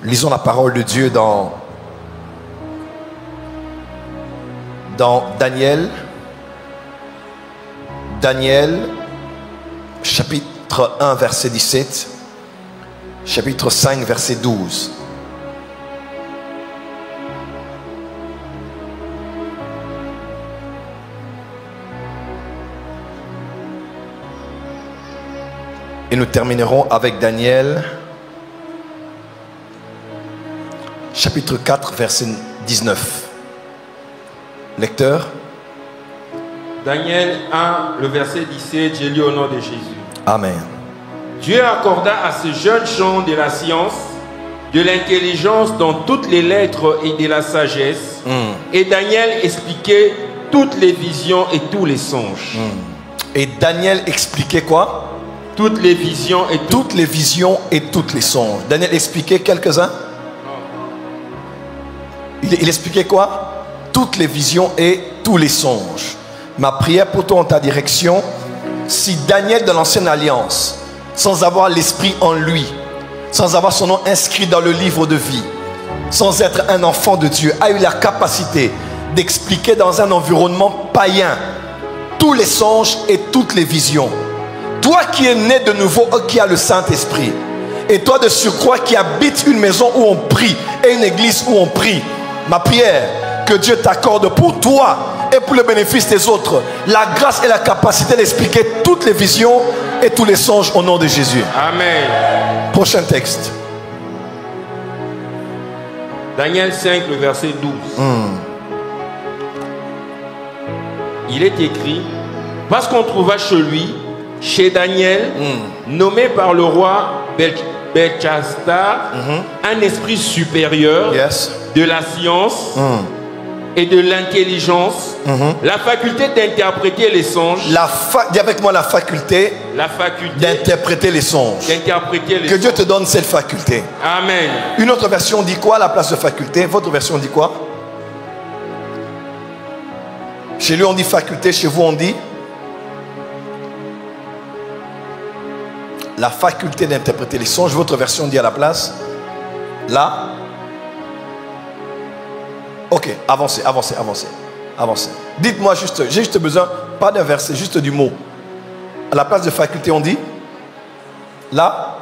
Lisons la parole de Dieu dans Daniel. Daniel, chapitre 1, verset 17. Chapitre 5, verset 12. Et nous terminerons avec Daniel, chapitre 4, verset 19. Lecteur. Daniel 1, le verset 17, j'ai lu au nom de Jésus. Amen. Dieu accorda à ce jeune gens de la science, de l'intelligence dans toutes les lettres et de la sagesse. Et Daniel expliquait toutes les visions et tous les songes. Et Daniel expliquait quoi? Toutes les visions et toutes les visions et toutes les songes. Daniel expliquait quelques-uns. Il expliquait quoi? Toutes les visions et tous les songes. Ma prière pour toi en ta direction, si Daniel de l'Ancienne Alliance, sans avoir l'Esprit en lui, sans avoir son nom inscrit dans le livre de vie, sans être un enfant de Dieu, a eu la capacité d'expliquer dans un environnement païen tous les songes et toutes les visions. Toi qui es né de nouveau, qui a le Saint-Esprit, et toi de surcroît qui habites une maison où on prie et une église où on prie, ma prière, que Dieu t'accorde pour toi et pour le bénéfice des autres la grâce et la capacité d'expliquer toutes les visions et tous les songes au nom de Jésus. Amen. Prochain texte. Daniel 5, le verset 12. Il est écrit, parce qu'on trouva chez Daniel, nommé par le roi Belchassar, un esprit supérieur de la science et de l'intelligence, la faculté d'interpréter les songes. Dis avec moi la faculté d'interpréter les songes. Que Dieu te donne cette faculté. Amen. Une autre version dit quoi à la place de faculté? Votre version dit quoi? Chez lui on dit faculté, chez vous on dit la faculté d'interpréter les songes. Votre version dit à la place là. Ok, avancez. Dites-moi juste, j'ai juste besoin, pas d'un verset, juste du mot. À la place de faculté, on dit là.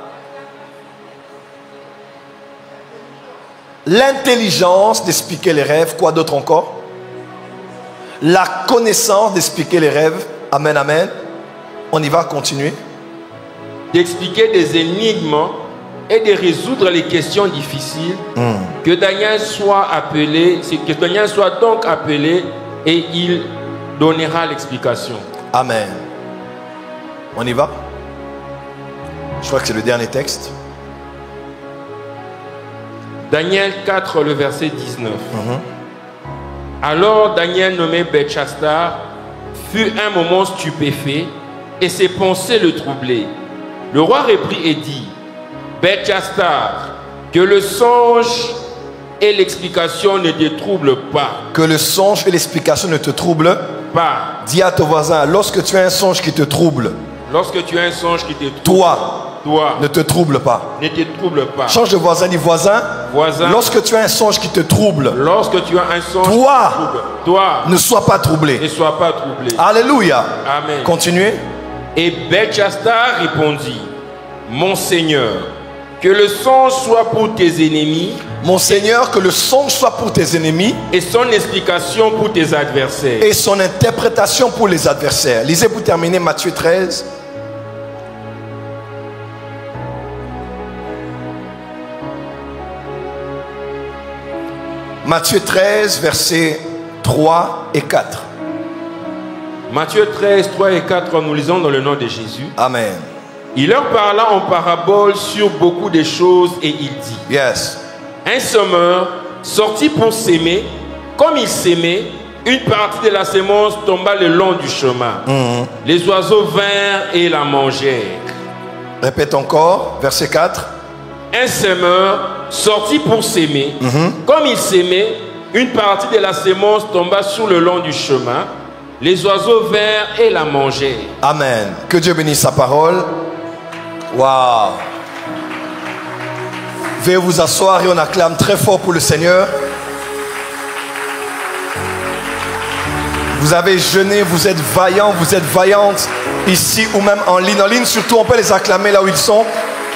L'intelligence d'expliquer les rêves, quoi d'autre encore? La connaissance d'expliquer les rêves. Amen, amen. On y va, continuer. D'expliquer des énigmes et de résoudre les questions difficiles, que Daniel soit donc appelé et il donnera l'explication. Amen. On y va? Je crois que c'est le dernier texte. Daniel 4, le verset 19. Alors Daniel, nommé Belchassar, fut un moment stupéfait et ses pensées le troublaient. Le roi reprit et dit, Belchassar, que le songe et l'explication ne te troublent pas. Que le songe et l'explication ne te troublent pas. Dis à ton voisin, lorsque tu as un songe qui te trouble, lorsque tu as un songe qui te trouble, toi, ne te trouble pas. Ne te trouble pas. Change de voisin, dis voisin. Lorsque tu as un songe qui te trouble, lorsque tu as un songe qui te trouble, toi, ne sois pas troublé. Ne sois pas troublé. Alléluia. Amen. Continuez. Et Belchassar répondit, mon Seigneur, que le songe soit pour tes ennemis. Mon Seigneur, que le songe soit pour tes ennemis. Et son explication pour tes adversaires. Et son interprétation pour les adversaires. Lisez pour terminer Matthieu 13. Matthieu 13, versets 3 et 4. Matthieu 13, 3 et 4, nous lisons dans le nom de Jésus. Amen. Il leur parla en parabole sur beaucoup de choses et il dit. Yes. Un semeur sortit pour s'aimer. Comme il s'aimait, une partie de la semence tomba le long du chemin. Les oiseaux vinrent et la mangèrent. Répète encore, verset 4. Un semeur sortit pour s'aimer. Comme il s'aimait, une partie de la semence tomba sur le long du chemin. Les oiseaux vinrent et la mangèrent. Amen. Que Dieu bénisse sa parole. Waouh. Veuillez vous asseoir et on acclame très fort pour le Seigneur. Vous avez jeûné, vous êtes vaillants, vous êtes vaillantes ici ou même en ligne. En ligne surtout, on peut les acclamer là où ils sont.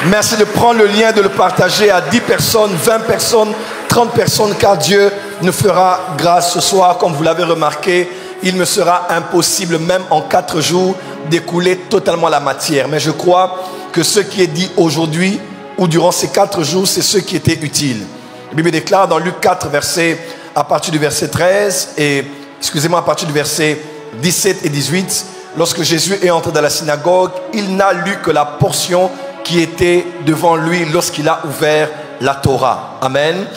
Merci de prendre le lien, de le partager à 10 personnes, 20 personnes, 30 personnes, car Dieu nous fera grâce ce soir. Comme vous l'avez remarqué, il me sera impossible même en 4 jours d'écouler totalement la matière. Mais je crois que ce qui est dit aujourd'hui ou durant ces 4 jours, c'est ce qui était utile. La Bible déclare dans Luc 4, à partir du verset 13 et à partir du verset 17 et 18, lorsque Jésus est entré dans la synagogue, il n'a lu que la portion qui était devant lui lorsqu'il a ouvert la Torah. Amen.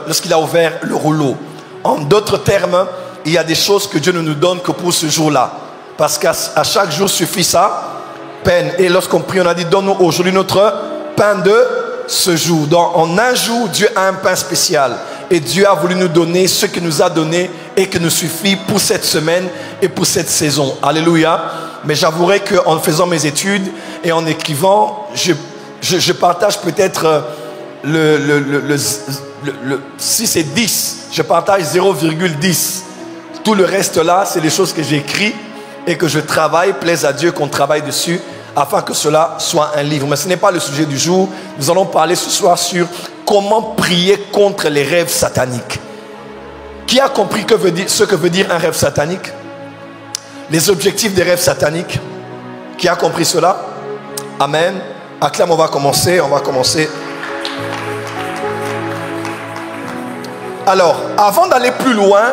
Lorsqu'il a ouvert le rouleau. En d'autres termes, il y a des choses que Dieu ne nous donne que pour ce jour-là. Parce qu'à chaque jour suffit sa peine. Et lorsqu'on prie, on a dit, donne-nous aujourd'hui notre pain de ce jour. Donc, en un jour, Dieu a un pain spécial. Et Dieu a voulu nous donner ce qu'il nous a donné et qui nous suffit pour cette semaine et pour cette saison. Alléluia. Mais j'avouerai qu'en faisant mes études et en écrivant, je partage peut-être si c'est 10, je partage 0,10. Tout le reste là, c'est des choses que j'écris et que je travaille, plaise à Dieu qu'on travaille dessus afin que cela soit un livre. Mais ce n'est pas le sujet du jour. Nous allons parler ce soir sur comment prier contre les rêves sataniques. Qui a compris ce que veut dire un rêve satanique? Les objectifs des rêves sataniques. Qui a compris cela? Amen. Acclame, on va commencer. Alors, avant d'aller plus loin,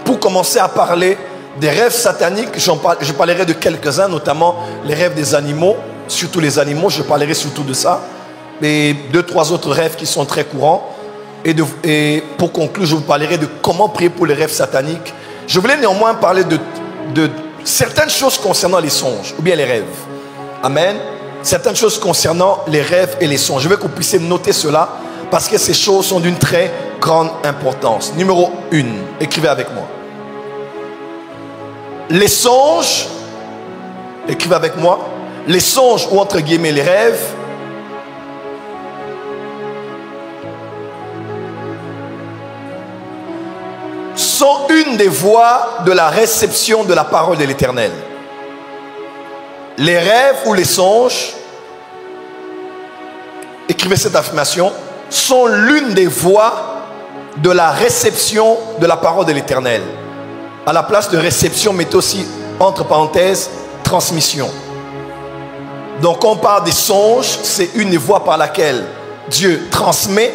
pour commencer à parler des rêves sataniques, je parlerai de quelques-uns, notamment les rêves des animaux, surtout les animaux, je parlerai surtout de ça. Et 2-3 autres rêves qui sont très courants. Et pour conclure, je vous parlerai de comment prier pour les rêves sataniques. Je voulais néanmoins parler de certaines choses concernant les songes, ou bien les rêves. Amen. Certaines choses concernant les rêves et les songes. Je veux que vous puissiez noter cela, parce que ces choses sont d'une très grande importance. Numéro 1, écrivez avec moi. Les songes, écrivez avec moi, les songes ou entre guillemets les rêves, sont une des voies de la réception de la parole de l'Éternel. Les rêves ou les songes, écrivez cette affirmation, sont l'une des voies de la réception de la parole de l'Éternel. À la place de réception, mettez aussi entre parenthèses transmission. Donc quand on parle des songes, c'est une des voies par laquelle Dieu transmet,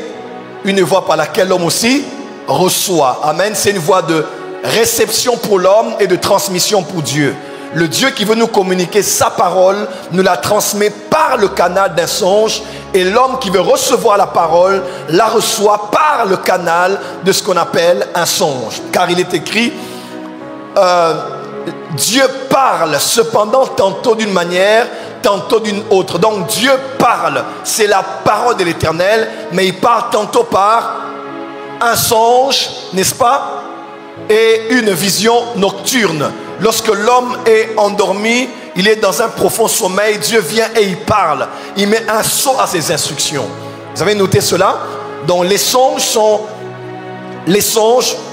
une voie par laquelle l'homme aussi reçoit. Amen. C'est une voie de réception pour l'homme et de transmission pour Dieu. Le Dieu qui veut nous communiquer sa parole nous la transmet par le canal d'un songe, et l'homme qui veut recevoir la parole la reçoit par le canal de ce qu'on appelle un songe. Car il est écrit, Dieu parle cependant tantôt d'une manière, tantôt d'une autre. Donc Dieu parle, c'est la parole de l'Éternel, mais il parle tantôt par un songe, n'est-ce pas, et une vision nocturne. Lorsque l'homme est endormi, il est dans un profond sommeil, Dieu vient et il parle. Il met un sceau à ses instructions. Vous avez noté cela? Donc les songes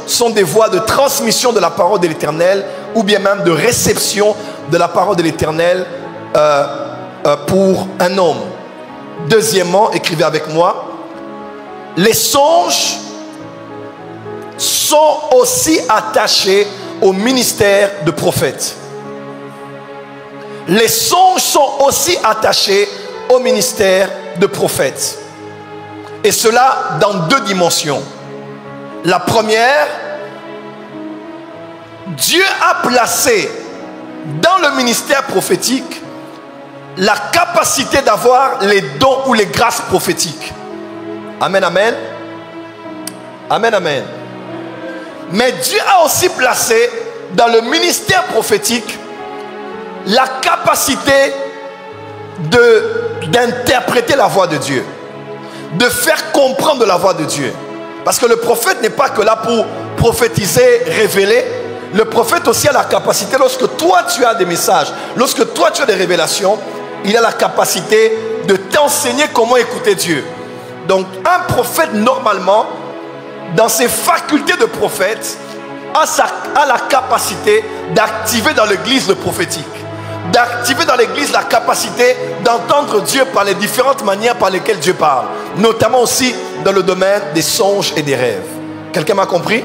sont des voies de transmission de la parole de l'Éternel, ou bien même de réception de la parole de l'Éternel pour un homme. Deuxièmement, écrivez avec moi, les songes sont aussi attachés au ministère de prophète. Les songes sont aussi attachés au ministère de prophète. Et cela dans 2 dimensions. La première, Dieu a placé dans le ministère prophétique la capacité d'avoir les dons ou les grâces prophétiques. Amen, amen. Amen, amen. Mais Dieu a aussi placé dans le ministère prophétique la capacité d'interpréter la voix de Dieu, de faire comprendre la voix de Dieu. Parce que le prophète n'est pas que là pour prophétiser, révéler. Le prophète aussi a la capacité, lorsque toi tu as des messages, lorsque toi tu as des révélations, il a la capacité de t'enseigner comment écouter Dieu. Donc un prophète normalement, dans ses facultés de prophète, a la capacité d'activer dans l'église le prophétique. D'activer dans l'église la capacité d'entendre Dieu par les différentes manières par lesquelles Dieu parle. Notamment aussi dans le domaine des songes et des rêves. Quelqu'un m'a compris?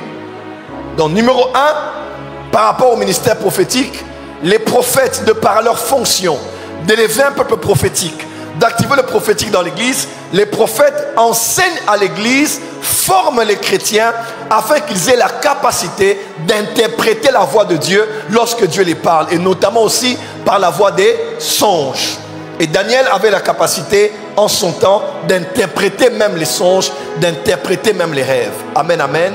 Donc numéro 1, par rapport au ministère prophétique, les prophètes, de par leur fonction d'élever un peuple prophétique, d'activer le prophétique dans l'église, les prophètes enseignent à l'église, forment les chrétiens afin qu'ils aient la capacité d'interpréter la voix de Dieu lorsque Dieu les parle, et notamment aussi par la voix des songes. Et Daniel avait la capacité en son temps d'interpréter même les songes, d'interpréter même les rêves. Amen, amen.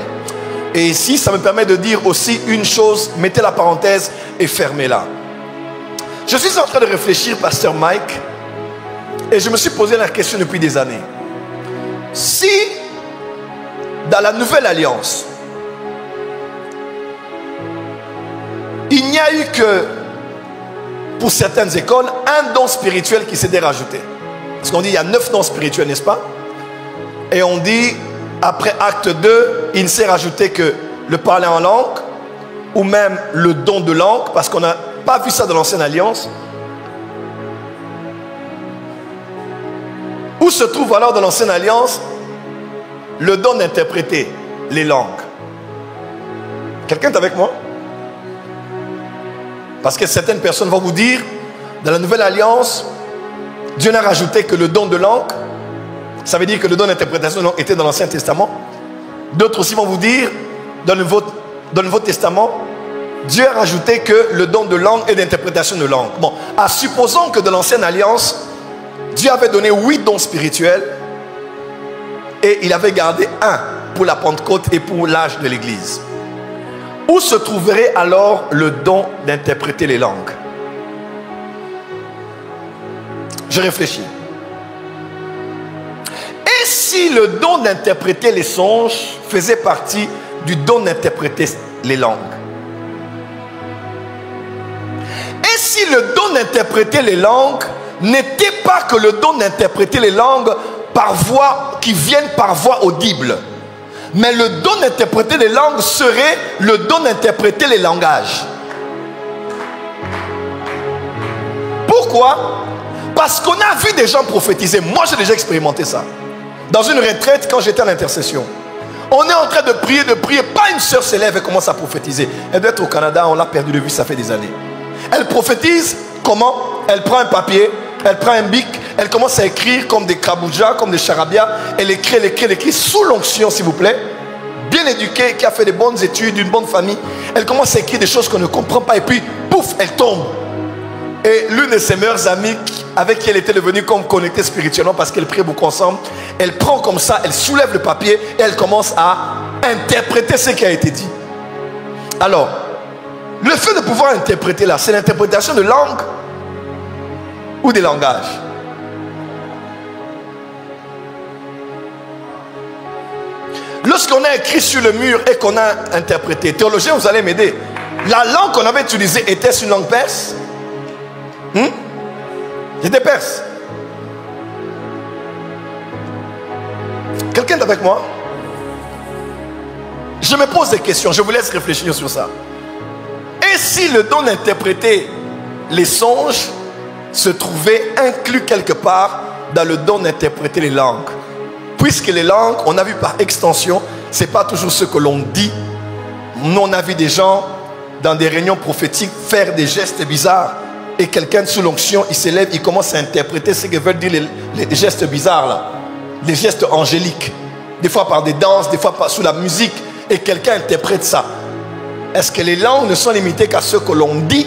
Et ici, ça me permet de dire aussi une chose, mettez la parenthèse et fermez-la. Je suis en train de réfléchir, pasteur Mike, et je me suis posé la question depuis des années. Si, dans la nouvelle alliance, il n'y a eu que, pour certaines écoles, un don spirituel qui s'est rajouté. Parce qu'on dit il y a 9 dons spirituels, n'est-ce pas? Et on dit, après acte 2, il ne s'est rajouté que le parler en langue, ou même le don de langue, parce qu'on n'a pas vu ça dans l'ancienne alliance. Où se trouve alors dans l'ancienne alliance le don d'interpréter les langues? Quelqu'un est avec moi? Parce que certaines personnes vont vous dire, dans la nouvelle alliance, Dieu n'a rajouté que le don de langue. Ça veut dire que le don d'interprétation était dans l'Ancien Testament. D'autres aussi vont vous dire, dans le Nouveau Testament, Dieu a rajouté que le don de langue et d'interprétation de langue. Bon, supposons que dans l'Ancienne Alliance, Dieu avait donné 8 dons spirituels et il avait gardé un pour la Pentecôte et pour l'âge de l'Église. Où se trouverait alors le don d'interpréter les langues? Je réfléchis. Et si le don d'interpréter les songes faisait partie du don d'interpréter les langues? Et si le don d'interpréter les langues n'était pas que le don d'interpréter les langues par voix, qui viennent par voix audible, mais le don d'interpréter les langues serait le don d'interpréter les langages? Pourquoi? Parce qu'on a vu des gens prophétiser. Moi, j'ai déjà expérimenté ça. Dans une retraite, quand j'étais à l'intercession, on est en train de prier. Pas une sœur s'élève et commence à prophétiser. Elle doit être au Canada, on l'a perdu de vue, ça fait des années. Elle prophétise, comment? Elle prend un papier, elle prend un bic, elle commence à écrire comme des kaboujas, comme des charabias. Elle écrit sous l'onction, s'il vous plaît. Bien éduquée, qui a fait des bonnes études, d'une bonne famille. Elle commence à écrire des choses qu'on ne comprend pas et puis, pouf, elle tombe. Et l'une de ses meilleures amies, avec qui elle était devenue comme connectée spirituellement parce qu'elle priait beaucoup ensemble, elle prend comme ça, elle soulève le papier et elle commence à interpréter ce qui a été dit. Alors, le fait de pouvoir interpréter là, c'est l'interprétation de langue ou des langages? Lorsqu'on a écrit sur le mur et qu'on a interprété, théologien, vous allez m'aider. La langue qu'on avait utilisée était-ce une langue perse? J'étais perse. Quelqu'un est avec moi? Je me pose des questions, je vous laisse réfléchir sur ça. Et si le don d'interpréter les songes se trouvait inclus quelque part dans le don d'interpréter les langues? Puisque les langues, on a vu par extension, ce n'est pas toujours ce que l'on dit. Nous, on a vu des gens dans des réunions prophétiques faire des gestes bizarres. Et quelqu'un sous l'onction, il s'élève, il commence à interpréter ce que veulent dire les gestes bizarres là. Les gestes angéliques. Des fois par des danses, des fois sous la musique. Et quelqu'un interprète ça. Est-ce que les langues ne sont limitées qu'à ce que l'on dit?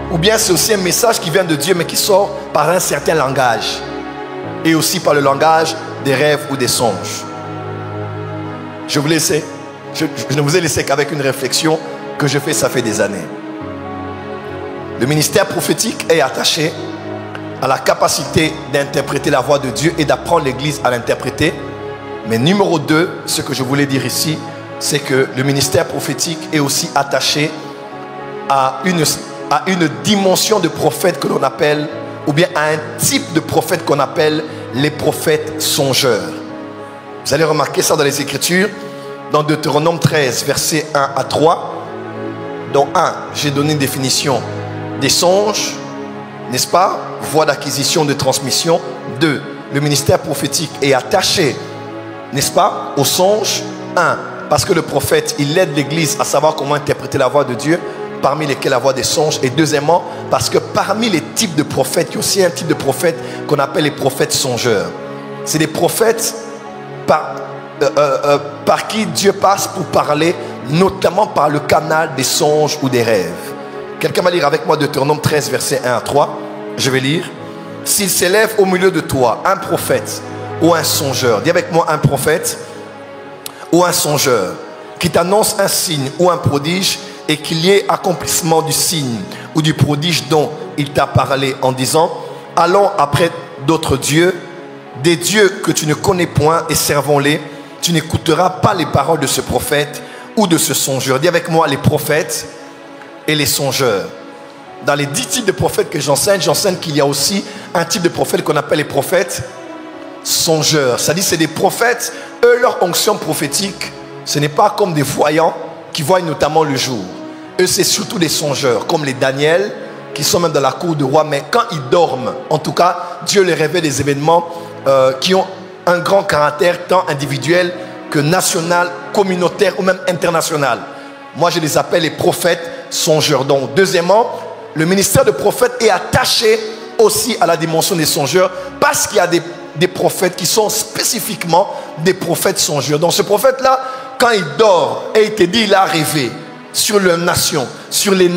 Ou bien c'est aussi un message qui vient de Dieu mais qui sort par un certain langage? Et aussi par le langage des rêves ou des songes. Je ne vous ai laissé qu'avec une réflexion que je fais, ça fait des années. Le ministère prophétique est attaché à la capacité d'interpréter la voix de Dieu et d'apprendre l'Église à l'interpréter. Mais numéro 2, ce que je voulais dire ici, c'est que le ministère prophétique est aussi attaché à une dimension de prophète que l'on appelle, ou bien à un type de prophète qu'on appelle les prophètes songeurs. Vous allez remarquer ça dans les Écritures, dans Deutéronome 13, versets 1 à 3. Dans 1, j'ai donné une définition des songes, n'est-ce pas? Voie d'acquisition, de transmission. 2, le ministère prophétique est attaché, n'est-ce pas, aux songes. 1, parce que le prophète, il aide l'Église à savoir comment interpréter la voix de Dieu, parmi lesquels la voix des songes. Et deuxièmement, parce que parmi les types de prophètes, il y a aussi un type de prophète qu'on appelle les prophètes songeurs. C'est des prophètes par qui Dieu passe pour parler, notamment par le canal des songes ou des rêves. Quelqu'un va lire avec moi Deutéronome 13, versets 1 à 3. Je vais lire. S'il s'élève au milieu de toi un prophète ou un songeur, dis avec moi un prophète ou un songeur, qui t'annonce un signe ou un prodige, et qu'il y ait accomplissement du signe ou du prodige dont il t'a parlé en disant, allons après d'autres dieux, des dieux que tu ne connais point, et servons-les, tu n'écouteras pas les paroles de ce prophète ou de ce songeur. Dis avec moi les prophètes et les songeurs. Dans les 10 types de prophètes que j'enseigne qu'il y a aussi un type de prophète qu'on appelle les prophètes songeurs. C'est-à-dire c'est des prophètes, eux leur onction prophétique, ce n'est pas comme des voyants qui voient notamment le jour. Eux c'est surtout des songeurs, comme les Daniel, qui sont même dans la cour du roi, mais quand ils dorment, en tout cas, Dieu les révèle des événements qui ont un grand caractère tant individuel que national, communautaire ou même international. Moi je les appelle les prophètes songeurs. Donc deuxièmement, le ministère de prophète est attaché aussi à la dimension des songeurs, parce qu'il y a des prophètes qui sont spécifiquement des prophètes songeurs. Donc ce prophète-là, quand il dort et il te dit il a rêvé sur les nations, sur les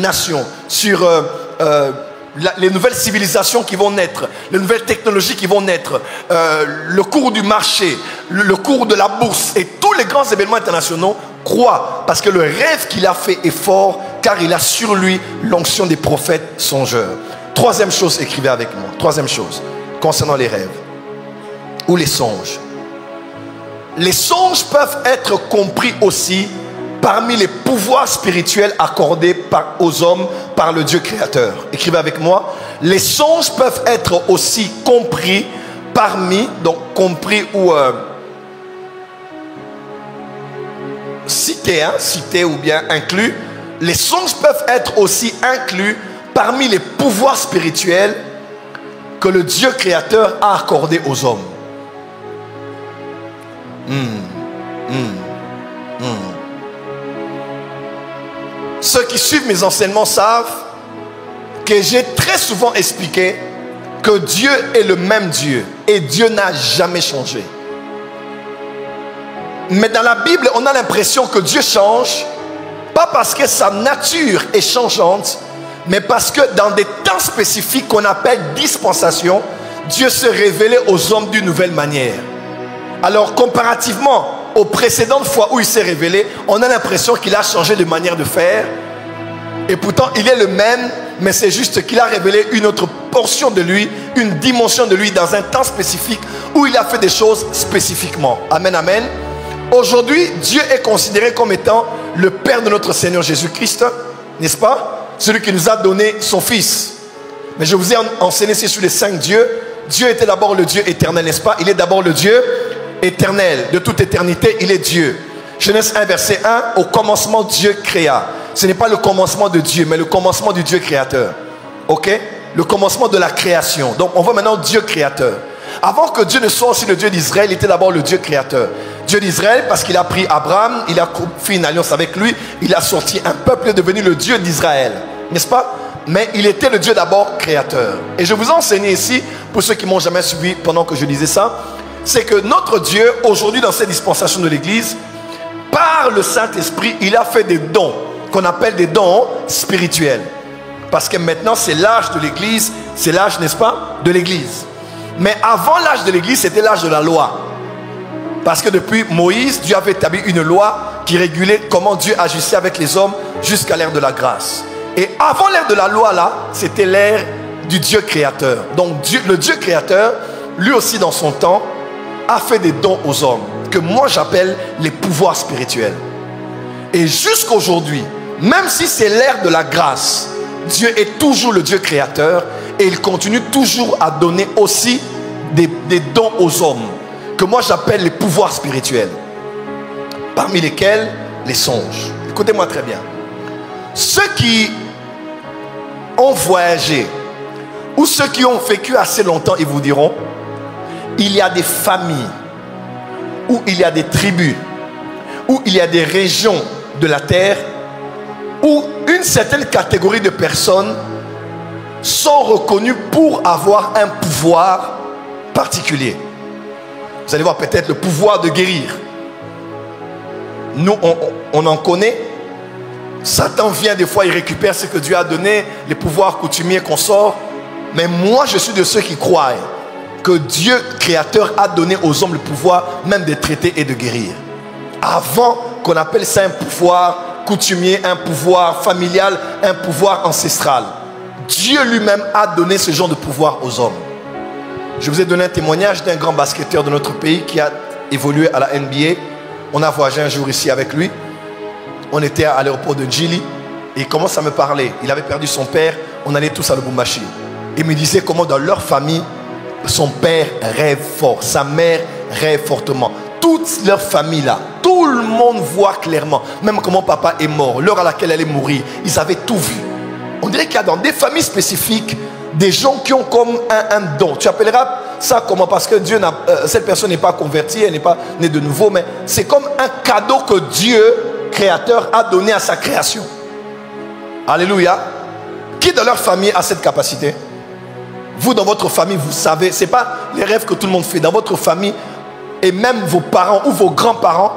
nouvelles civilisations qui vont naître, les nouvelles technologies qui vont naître, le cours du marché, le cours de la bourse et tous les grands événements internationaux, croient, parce que le rêve qu'il a fait est fort, car il a sur lui l'onction des prophètes songeurs. Troisième chose, écrivez avec moi. Troisième chose, concernant les rêves ou les songes. Les songes peuvent être compris aussi parmi les pouvoirs spirituels accordés aux hommes par le Dieu créateur. Écrivez avec moi. Les songes peuvent être aussi compris parmi, donc compris ou cités ou bien inclus. Les songes peuvent être aussi inclus parmi les pouvoirs spirituels que le Dieu créateur a accordés aux hommes. Ceux qui suivent mes enseignements savent que j'ai très souvent expliqué que Dieu est le même Dieu et Dieu n'a jamais changé. Mais dans la Bible, on a l'impression que Dieu change, pas parce que sa nature est changeante, mais parce que dans des temps spécifiques qu'on appelle dispensations, Dieu se révélait aux hommes d'une nouvelle manière. Alors comparativement aux précédentes fois où il s'est révélé, on a l'impression qu'il a changé de manière de faire. Et pourtant il est le même, mais c'est juste qu'il a révélé une autre portion de lui, une dimension de lui dans un temps spécifique où il a fait des choses spécifiquement. Amen, amen. Aujourd'hui, Dieu est considéré comme étant le Père de notre Seigneur Jésus-Christ, n'est-ce pas? Celui qui nous a donné son Fils. Mais je vous ai enseigné ici sur les 5 dieux. Dieu était d'abord le Dieu éternel, n'est-ce pas? Il est d'abord le Dieu éternel. De toute éternité, il est Dieu. Genèse 1, verset 1. Au commencement, Dieu créa. Ce n'est pas le commencement de Dieu, mais le commencement du Dieu créateur. Ok? Le commencement de la création. Donc, on voit maintenant Dieu créateur. Avant que Dieu ne soit aussi le Dieu d'Israël, il était d'abord le Dieu créateur. Dieu d'Israël, parce qu'il a pris Abraham, il a fait une alliance avec lui, il a sorti un peuple, il est devenu le Dieu d'Israël. N'est-ce pas? Mais il était le Dieu d'abord créateur. Et je vous ai enseigné ici, pour ceux qui ne m'ont jamais suivi pendant que je disais ça, c'est que notre Dieu, aujourd'hui dans cette dispensation de l'Église, par le Saint-Esprit, il a fait des dons, qu'on appelle des dons spirituels. Parce que maintenant, c'est l'âge de l'Église, c'est l'âge, n'est-ce pas, de l'Église. Mais avant l'âge de l'Église, c'était l'âge de la loi. Parce que depuis Moïse, Dieu avait établi une loi qui régulait comment Dieu agissait avec les hommes jusqu'à l'ère de la grâce. Et avant l'ère de la loi, là, c'était l'ère du Dieu créateur. Donc Dieu, le Dieu créateur, lui aussi dans son temps, a fait des dons aux hommes, que moi j'appelle les pouvoirs spirituels. Et jusqu'à aujourd'hui, même si c'est l'ère de la grâce, Dieu est toujours le Dieu créateur et il continue toujours à donner aussi des dons aux hommes que moi j'appelle les pouvoirs spirituels, parmi lesquels les songes. Écoutez-moi très bien. Ceux qui ont voyagé ou ceux qui ont vécu assez longtemps, ils vous diront, il y a des familles, où il y a des tribus, où il y a des régions de la terre, où une certaine catégorie de personnes sont reconnues pour avoir un pouvoir particulier. Vous allez voir peut-être le pouvoir de guérir. Nous, on en connaît. Satan vient des fois, il récupère ce que Dieu a donné, les pouvoirs coutumiers qu'on sort. Mais moi, je suis de ceux qui croient que Dieu, créateur, a donné aux hommes le pouvoir même de traiter et de guérir. Avant qu'on appelle ça un pouvoir coutumier, un pouvoir familial, un pouvoir ancestral. Dieu lui-même a donné ce genre de pouvoir aux hommes. Je vous ai donné un témoignage d'un grand basketteur de notre pays qui a évolué à la NBA. On a voyagé un jour ici avec lui. On était à l'aéroport de Djili et il commence à me parler. Il avait perdu son père. On allait tous à Lubumbashi. Il me disait comment dans leur famille, son père rêve fort, sa mère rêve fortement. Toute leur famille là, tout le monde voit clairement, même comment papa est mort, l'heure à laquelle elle est mourir, ils avaient tout vu. On dirait qu'il y a dans des familles spécifiques des gens qui ont comme un don. Tu appelleras ça comment? Parce que Dieu cette personne n'est pas convertie, elle n'est pas née de nouveau, mais c'est comme un cadeau que Dieu, créateur, a donné à sa création. Alléluia. Qui dans leur famille a cette capacité? Vous, dans votre famille, vous savez, ce n'est pas les rêves que tout le monde fait. Dans votre famille, et même vos parents ou vos grands-parents,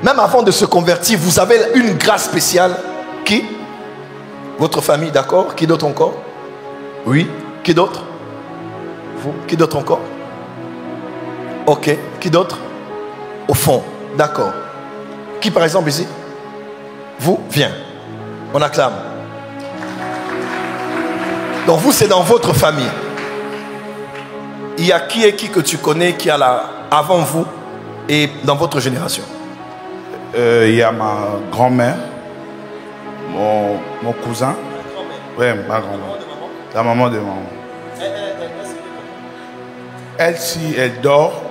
même avant de se convertir, vous avez une grâce spéciale. Qui? Votre famille, d'accord? Qui d'autre encore? Oui. Qui d'autre? Vous? Qui d'autre encore? Ok. Qui d'autre? Au fond. D'accord. Qui par exemple ici? Vous? Viens. On acclame. Donc vous, c'est dans votre famille. Il y a qui et qui que tu connais qui a la avant vous et dans votre génération? Il y a ma grand-mère, mon cousin. Oui, ma grand-mère. La maman de maman. Elle, si elle dort,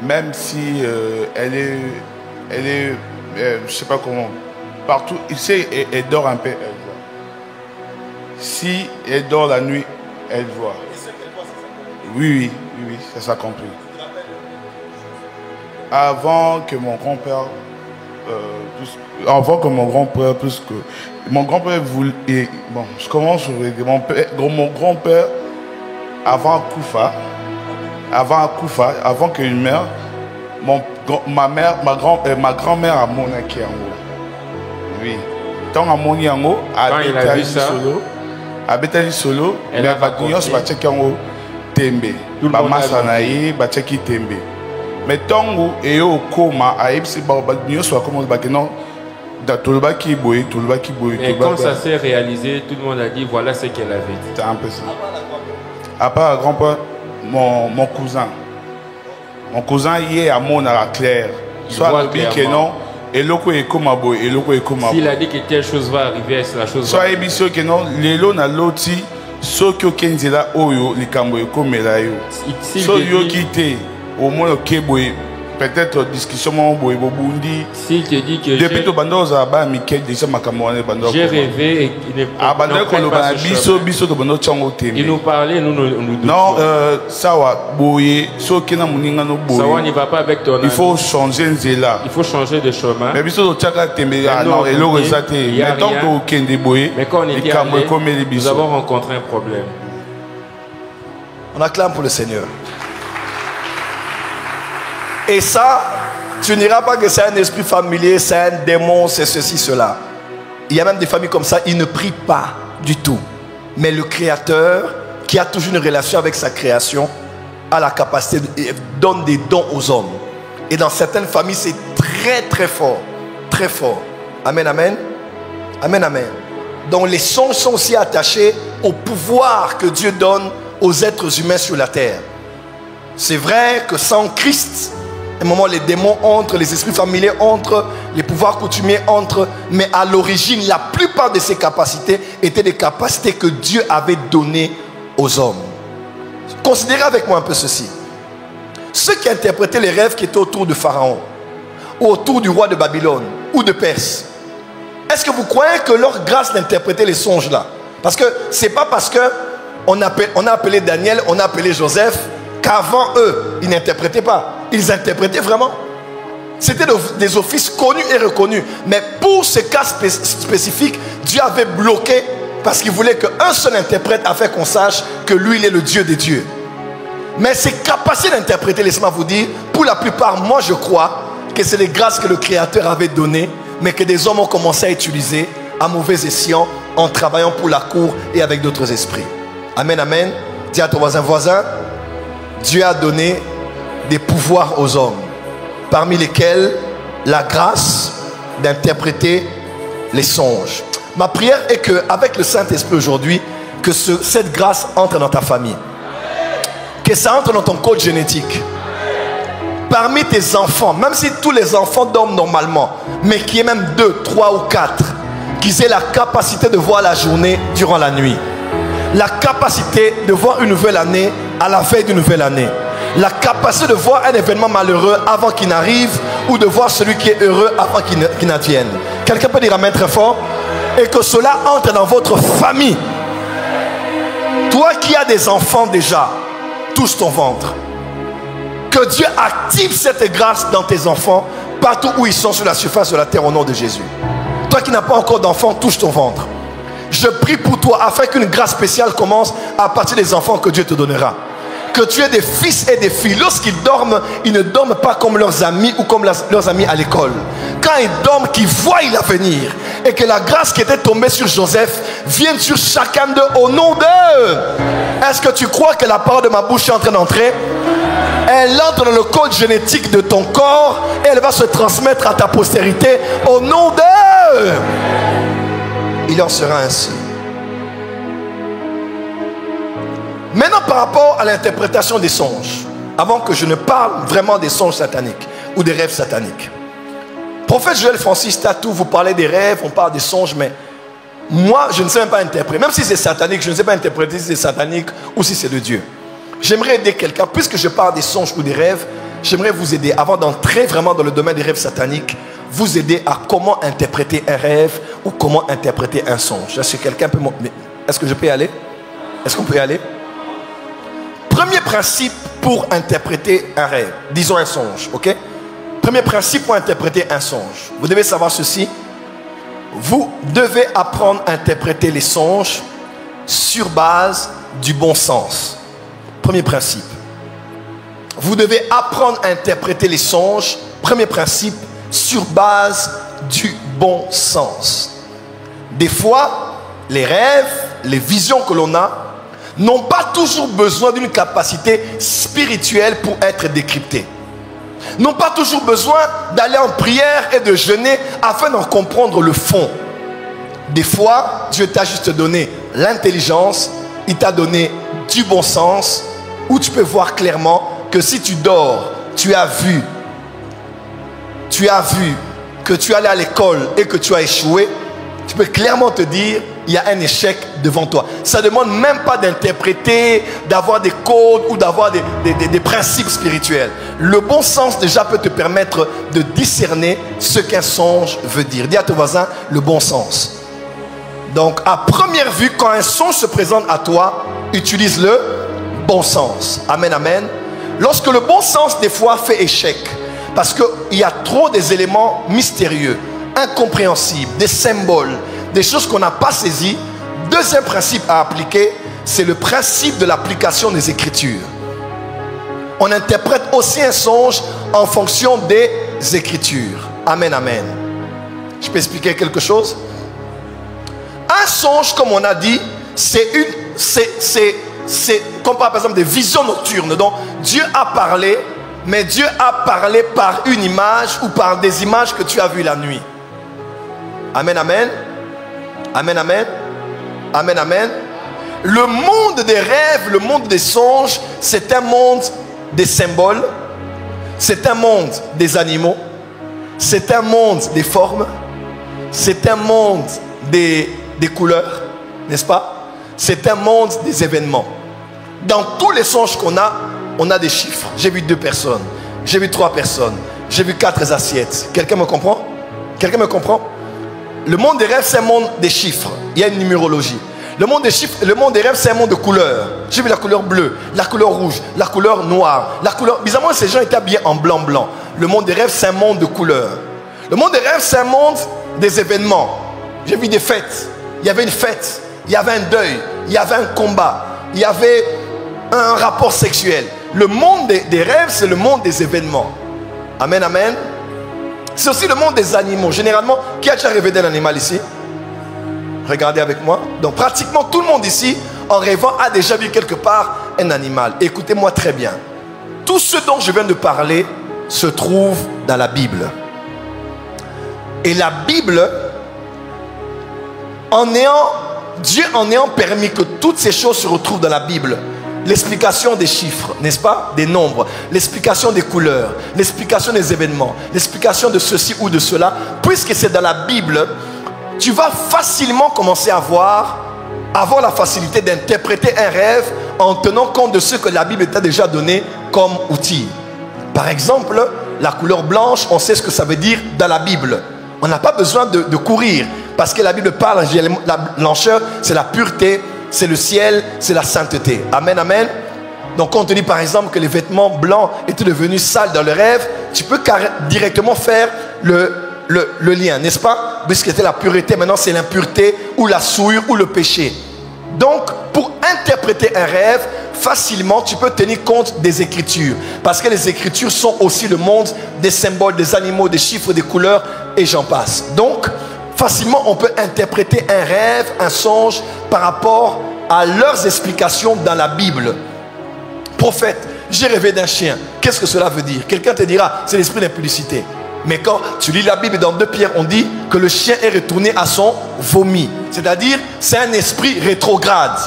même si elle est je sais pas comment, partout, ici, elle dort un peu, elle voit. Si elle dort la nuit, elle voit. Oui, ça s'accomplit. Avant que mon grand-père, plus que mon grand-père voulait, bon, je commence avec mon grand-père avant avant qu'il meure, ma grand-mère a mon akiango. Oui. Tant à mon yango, quand il a vu ça, à Betali Solo, elle a battu Bachekango Tembe. Bamasanaï, Bacheki Tembe. Mais tango et au coma, à Epsi Barbadnios soit comme Bakeno, Tolba qui boit. Et quand ça s'est réalisé, tout le monde a dit voilà ce qu'elle avait dit. C'est un peu ça. À part grand-père, mon cousin. Mon cousin, il est à mon à la claire. Soit le que non. Et l'autre est comme un boy, et l'autre est comme un boy. S'il a dit que telle chose va arriver, c'est la chose. Soit émission que non, les lots na loti, ceux qui ont là, oyo, les camboy comme là yo. Ceux qui étaient au moins au Keboy, peut-être discussion mon boy bobundi. S'il te dit que depuis que bando za ba Mikel déjà ma camarade bando. J'ai rêvé et il ne pas il nous parlait, nous non, ça va boyer, ceux qui n'ont pas no boyer. Ça va, n'y va pas avec ton. Il faut changer là. Il faut changer de chemin. Mais biso to chaka tembe non et l'eau ça té. Mais tant que aucun de boyer. Mais quand on était allé, nous avons rencontré un problème. On acclame pour le Seigneur. Et ça, tu n'iras pas que c'est un esprit familier, c'est un démon, c'est ceci, cela. Il y a même des familles comme ça, ils ne prient pas du tout. Mais le Créateur, qui a toujours une relation avec sa création, a la capacité, donne des dons aux hommes. Et dans certaines familles, c'est très très fort. Très fort. Amen, amen. Amen, amen. Donc les songes sont aussi attachés au pouvoir que Dieu donne aux êtres humains sur la terre. C'est vrai que sans Christ, à un moment les démons entrent, les esprits familiers entrent, les pouvoirs coutumiers entrent, mais à l'origine, la plupart de ces capacités étaient des capacités que Dieu avait données aux hommes. Considérez avec moi un peu ceci. ceux qui interprétaient les rêves qui étaient autour de Pharaon, ou autour du roi de Babylone, ou de Perse, est-ce que vous croyez que leur grâce d'interpréter les songes là? Parce que ce n'est pas parce qu'on a appelé Daniel, on a appelé Joseph, qu'avant eux, ils n'interprétaient pas. Ils interprétaient vraiment. C'était des offices connus et reconnus. Mais pour ce cas spécifique, Dieu avait bloqué parce qu'il voulait qu'un seul interprète afin qu'on sache que lui, il est le Dieu des dieux. Mais ces capacités d'interpréter, laissez-moi vous dire, pour la plupart, moi je crois que c'est les grâces que le Créateur avait données, mais que des hommes ont commencé à utiliser à mauvais escient en travaillant pour la cour et avec d'autres esprits. Amen, amen. Dis à ton voisin, Dieu a donné des pouvoirs aux hommes, parmi lesquels la grâce d'interpréter les songes. Ma prière est qu'avec le Saint-Esprit aujourd'hui, que cette grâce entre dans ta famille. Que ça entre dans ton code génétique. Parmi tes enfants, même si tous les enfants dorment normalement, mais qu'il y ait même 2, 3 ou 4, qu'ils aient la capacité de voir la journée durant la nuit. La capacité de voir une nouvelle année à la veille d'une nouvelle année. La capacité de voir un événement malheureux avant qu'il n'arrive, ou de voir celui qui est heureux avant qu'il n'advienne. Quelqu'un peut dire amen très fort? Et que cela entre dans votre famille. Toi qui as des enfants déjà, touche ton ventre. Que Dieu active cette grâce dans tes enfants partout où ils sont sur la surface de la terre au nom de Jésus. Toi qui n'as pas encore d'enfants, touche ton ventre. Je prie pour toi afin qu'une grâce spéciale commence à partir des enfants que Dieu te donnera. Que tu aies des fils et des filles. Lorsqu'ils dorment, ils ne dorment pas comme leurs amis ou comme leurs amis à l'école. Quand ils dorment, qu'ils voient l'avenir. Et que la grâce qui était tombée sur Joseph vienne sur chacun d'eux au nom d'eux. Est-ce que tu crois que la parole de ma bouche est en train d'entrer? Elle entre dans le code génétique de ton corps et elle va se transmettre à ta postérité au nom d'eux. Il en sera ainsi. Maintenant, par rapport à l'interprétation des songes, avant que je ne parle vraiment des songes sataniques ou des rêves sataniques. Prophète Joël Francis Tatou, vous parlez des rêves, on parle des songes, mais moi, je ne sais même pas interpréter. Même si c'est satanique, je ne sais pas interpréter si c'est satanique ou si c'est de Dieu. J'aimerais aider quelqu'un, puisque je parle des songes ou des rêves, j'aimerais vous aider, avant d'entrer vraiment dans le domaine des rêves sataniques, vous aider à comment interpréter un rêve ou comment interpréter un songe. Est-ce que quelqu'un peut m'aider? Est-ce que je peux y aller? Est-ce qu'on peut y aller? Premier principe pour interpréter un rêve, disons un songe, ok? Premier principe pour interpréter un songe. Vous devez savoir ceci. Vous devez apprendre à interpréter les songes sur base du bon sens. Premier principe. Vous devez apprendre à interpréter les songes, premier principe, sur base du bon sens. Des fois, les rêves, les visions que l'on a, n'ont pas toujours besoin d'une capacité spirituelle pour être décryptées. N'ont pas toujours besoin d'aller en prière et de jeûner afin d'en comprendre le fond. Des fois, Dieu t'a juste donné l'intelligence, il t'a donné du bon sens, où tu peux voir clairement que si tu dors, tu as vu que tu allais à l'école et que tu as échoué, tu peux clairement te dire, il y a un échec devant toi. Ça ne demande même pas d'interpréter, d'avoir des codes ou d'avoir des principes spirituels. Le bon sens déjà peut te permettre de discerner ce qu'un songe veut dire. Dis à ton voisin, le bon sens. Donc, à première vue, quand un songe se présente à toi, utilise le bon sens. Amen, amen. Lorsque le bon sens, des fois, fait échec, parce qu'il y a trop des éléments mystérieux, incompréhensibles, des symboles, des choses qu'on n'a pas saisies. Deuxième principe à appliquer, c'est le principe de l'application des Écritures. On interprète aussi un songe en fonction des Écritures. Amen, amen. Je peux expliquer quelque chose? Un songe, comme on a dit, c'est comme par exemple des visions nocturnes. Donc Dieu a parlé, mais Dieu a parlé par une image ou par des images que tu as vues la nuit. Amen, amen. Amen, amen. Amen, amen. Le monde des rêves, le monde des songes, c'est un monde des symboles, c'est un monde des animaux, c'est un monde des formes, c'est un monde des couleurs, n'est-ce pas? C'est un monde des événements. Dans tous les songes qu'on a, on a des chiffres. J'ai vu 2 personnes, j'ai vu 3 personnes, j'ai vu 4 assiettes. Quelqu'un me comprend? Quelqu'un me comprend? Le monde des rêves, c'est un monde des chiffres. Il y a une numérologie. Le monde des chiffres, le monde des rêves, c'est un monde de couleurs. J'ai vu la couleur bleue, la couleur rouge, la couleur noire, la couleur... Bizarrement, ces gens étaient habillés en blanc. Le monde des rêves, c'est un monde de couleurs. Le monde des rêves, c'est un monde des événements. J'ai vu des fêtes. Il y avait une fête, il y avait un deuil, il y avait un combat, il y avait un rapport sexuel. Le monde des rêves, c'est le monde des événements. Amen, amen. C'est aussi le monde des animaux. Généralement, qui a déjà rêvé d'un animal ici? Regardez avec moi. Donc pratiquement tout le monde ici, en rêvant, a déjà vu quelque part un animal. Écoutez-moi très bien. Tout ce dont je viens de parler se trouve dans la Bible. Et la Bible, Dieu en ayant permis que toutes ces choses se retrouvent dans la Bible, l'explication des chiffres, n'est-ce pas? Des nombres, l'explication des couleurs, l'explication des événements, l'explication de ceci ou de cela, puisque c'est dans la Bible, tu vas facilement commencer à avoir la facilité d'interpréter un rêve en tenant compte de ce que la Bible t'a déjà donné comme outil. Par exemple, la couleur blanche, on sait ce que ça veut dire dans la Bible. On n'a pas besoin de courir, parce que la Bible parle, la blancheur, c'est la pureté, c'est le ciel, c'est la sainteté. Amen, amen. Donc quand on te dit par exemple que les vêtements blancs étaient devenus sales dans le rêve, tu peux directement faire le lien, n'est-ce pas? Puisque c'était la pureté, maintenant c'est l'impureté ou la souillure ou le péché. Donc pour interpréter un rêve, facilement tu peux tenir compte des Écritures, parce que les Écritures sont aussi le monde des symboles, des animaux, des chiffres, des couleurs et j'en passe. Donc facilement on peut interpréter un rêve, un songe par rapport à leurs explications dans la Bible. Prophète, j'ai rêvé d'un chien. Qu'est-ce que cela veut dire? Quelqu'un te dira, c'est l'esprit d'impudicité. Mais quand tu lis la Bible dans 2 Pierre, on dit que le chien est retourné à son vomi. C'est-à-dire, c'est un esprit rétrograde.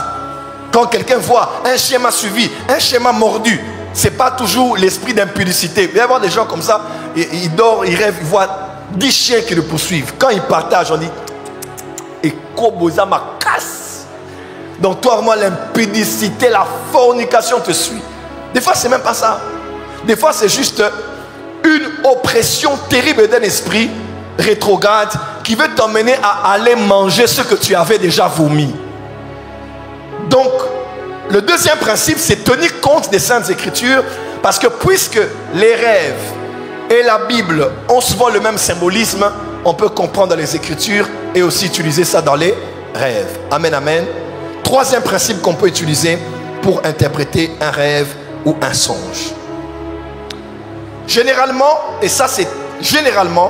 Quand quelqu'un voit, un chien m'a suivi, un chien m'a mordu, ce n'est pas toujours l'esprit d'impudicité. Il y a des gens comme ça, ils dorment, ils rêvent, ils voient 10 chiens qui le poursuivent. Quand ils partagent, on dit, et Koboza ma casse. Donc toi, moi, l'impudicité, la fornication te suit. Des fois, c'est même pas ça. Des fois, c'est juste une oppression terrible d'un esprit rétrograde qui veut t'emmener à aller manger ce que tu avais déjà vomi. Donc, le deuxième principe, c'est tenir compte des Saintes Écritures, parce que puisque les rêves et la Bible ont souvent le même symbolisme, on peut comprendre les Écritures et aussi utiliser ça dans les rêves. Amen, amen. Troisième principe qu'on peut utiliser pour interpréter un rêve ou un songe. Généralement, et ça c'est généralement,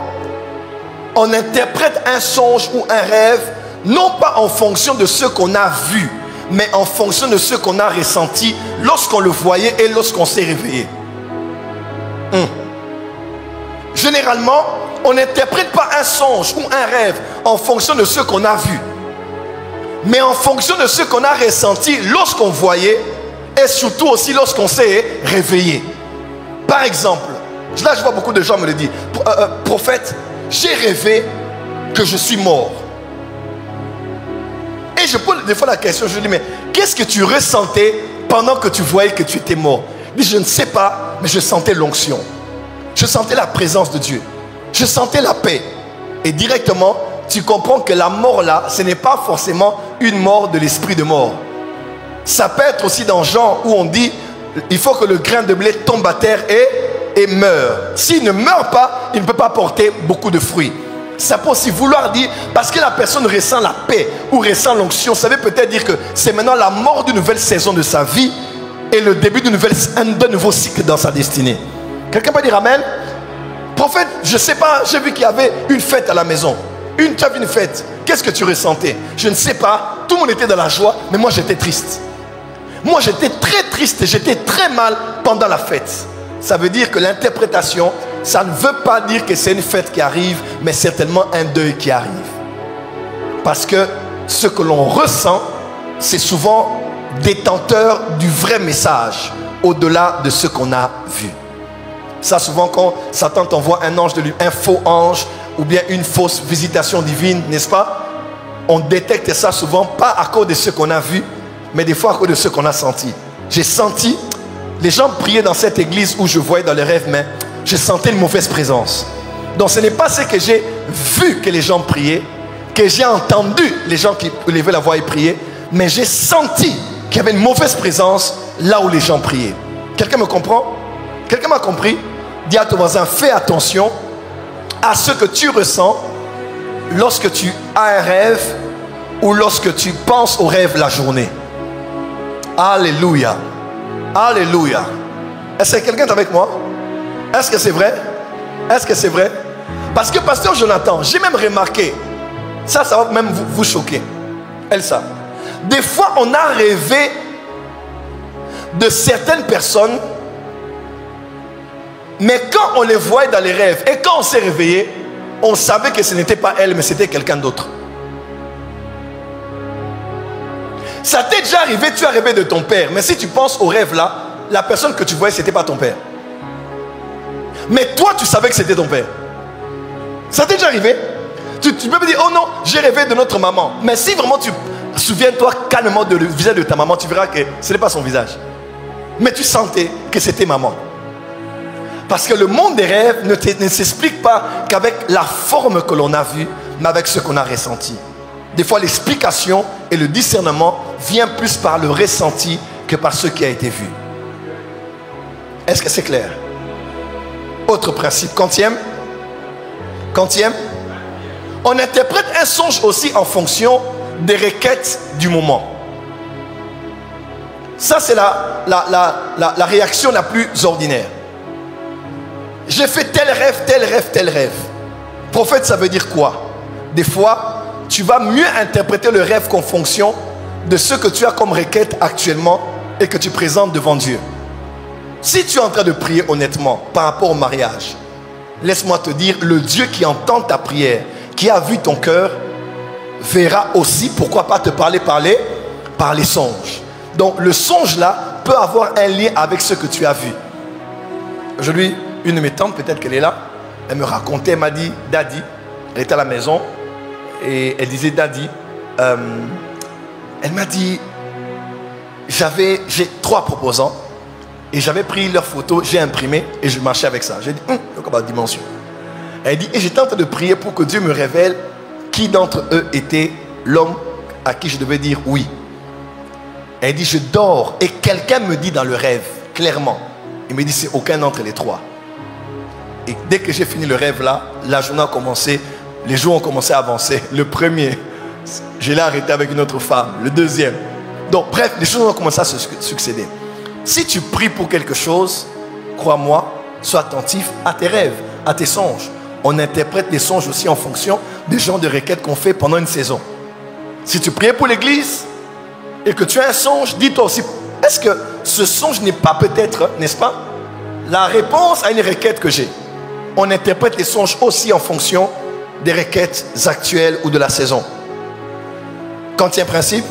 on interprète un songe ou un rêve non pas en fonction de ce qu'on a vu, mais en fonction de ce qu'on a ressenti lorsqu'on le voyait et lorsqu'on s'est réveillé. Généralement, on n'interprète pas un songe ou un rêve en fonction de ce qu'on a vu, mais en fonction de ce qu'on a ressenti lorsqu'on voyait et surtout aussi lorsqu'on s'est réveillé. Par exemple, là je vois beaucoup de gens me le dire, prophète, j'ai rêvé que je suis mort. Et je pose des fois la question, je dis, mais qu'est-ce que tu ressentais pendant que tu voyais que tu étais mort? Je dis, je ne sais pas, mais je sentais l'onction. Je sentais la présence de Dieu. Je sentais la paix. Et directement, tu comprends que la mort là, ce n'est pas forcément une mort de l'esprit de mort. Ça peut être aussi dans Jean où on dit, il faut que le grain de blé tombe à terre et meure. S'il ne meurt pas, il ne peut pas porter beaucoup de fruits. Ça peut aussi vouloir dire, parce que la personne ressent la paix ou ressent l'onction, ça veut peut-être dire que c'est maintenant la mort d'une nouvelle saison de sa vie et le début d'un nouveau cycle dans sa destinée. Quelqu'un peut dire amen? Prophète, je ne sais pas, j'ai vu qu'il y avait une fête à la maison. Tu as vu une fête, qu'est-ce que tu ressentais? Je ne sais pas, tout le monde était dans la joie, mais moi j'étais triste. Moi j'étais très triste, j'étais très mal pendant la fête. Ça veut dire que l'interprétation, ça ne veut pas dire que c'est une fête qui arrive, mais certainement un deuil qui arrive. Parce que ce que l'on ressent, c'est souvent détenteur du vrai message, au-delà de ce qu'on a vu. Ça, souvent, quand Satan t'envoie un ange de lui, un faux ange, ou bien une fausse visitation divine, n'est-ce pas? On détecte ça souvent, pas à cause de ce qu'on a vu, mais des fois à cause de ce qu'on a senti. J'ai senti Les gens priaient dans cette église où je voyais dans les rêves, mais je sentais une mauvaise présence. Donc ce n'est pas ce que j'ai vu que les gens priaient, que j'ai entendu les gens qui levaient la voix et priaient, mais j'ai senti qu'il y avait une mauvaise présence là où les gens priaient. Quelqu'un me comprend? Quelqu'un m'a compris? Dis à ton voisin, fais attention à ce que tu ressens lorsque tu as un rêve ou lorsque tu penses au rêve la journée. Alléluia. Alléluia. Est-ce que quelqu'un est avec moi? Est-ce que c'est vrai? Est-ce que c'est vrai? Parce que pasteur Jonathan, j'ai même remarqué, ça va même vous choquer. Elsa, des fois on a rêvé de certaines personnes, mais quand on les voyait dans les rêves et quand on s'est réveillé, on savait que ce n'était pas elle, mais c'était quelqu'un d'autre. Ça t'est déjà arrivé, tu as rêvé de ton père, mais si tu penses au rêve là, la personne que tu voyais, ce n'était pas ton père. Mais toi, tu savais que c'était ton père. Ça t'est déjà arrivé? Tu peux me dire, oh non, j'ai rêvé de notre maman. Mais si vraiment tu souviens-toi calmement du visage de ta maman, tu verras que ce n'est pas son visage. Mais tu sentais que c'était maman. Parce que le monde des rêves ne s'explique pas qu'avec la forme que l'on a vue, mais avec ce qu'on a ressenti. Des fois, l'explication et le discernement vient plus par le ressenti que par ce qui a été vu. Est-ce que c'est clair? Autre principe, quantième. On interprète un songe aussi en fonction des requêtes du moment. Ça, c'est la réaction la plus ordinaire. J'ai fait tel rêve, tel rêve, tel rêve. Prophète, ça veut dire quoi? Des fois, tu vas mieux interpréter le rêve qu'en fonction de ce que tu as comme requête actuellement et que tu présentes devant Dieu. Si tu es en train de prier honnêtement par rapport au mariage, laisse-moi te dire, le Dieu qui entend ta prière, qui a vu ton cœur, verra aussi, pourquoi pas te parler par les songes. Donc le songe là peut avoir un lien avec ce que tu as vu. Aujourd'hui, une de mes tantes, peut-être qu'elle est là, elle me racontait, elle m'a dit, Daddy, elle était à la maison et elle disait, Daddy, elle m'a dit, j'ai 3 proposants et j'avais pris leurs photos, j'ai imprimé et je marchais avec ça. J'ai dit, comme la dimension. Elle dit, et j'étais en train de prier pour que Dieu me révèle qui d'entre eux était l'homme à qui je devais dire oui. Elle dit, je dors et quelqu'un me dit dans le rêve, clairement, il me dit, c'est aucun d'entre les 3. Et dès que j'ai fini le rêve là, la journée a commencé, les jours ont commencé à avancer. Le premier, je l'ai arrêté avec une autre femme. Le deuxième. Donc bref, les choses ont commencé à se succéder. Si tu pries pour quelque chose, crois-moi, sois attentif à tes rêves, à tes songes. On interprète les songes aussi en fonction des genres de requêtes qu'on fait pendant une saison. Si tu priais pour l'église et que tu as un songe, dis-toi aussi, est-ce que ce songe n'est pas peut-être, n'est-ce pas, la réponse à une requête que j'ai? On interprète les songes aussi en fonction des requêtes actuelles ou de la saison. Quantième principe?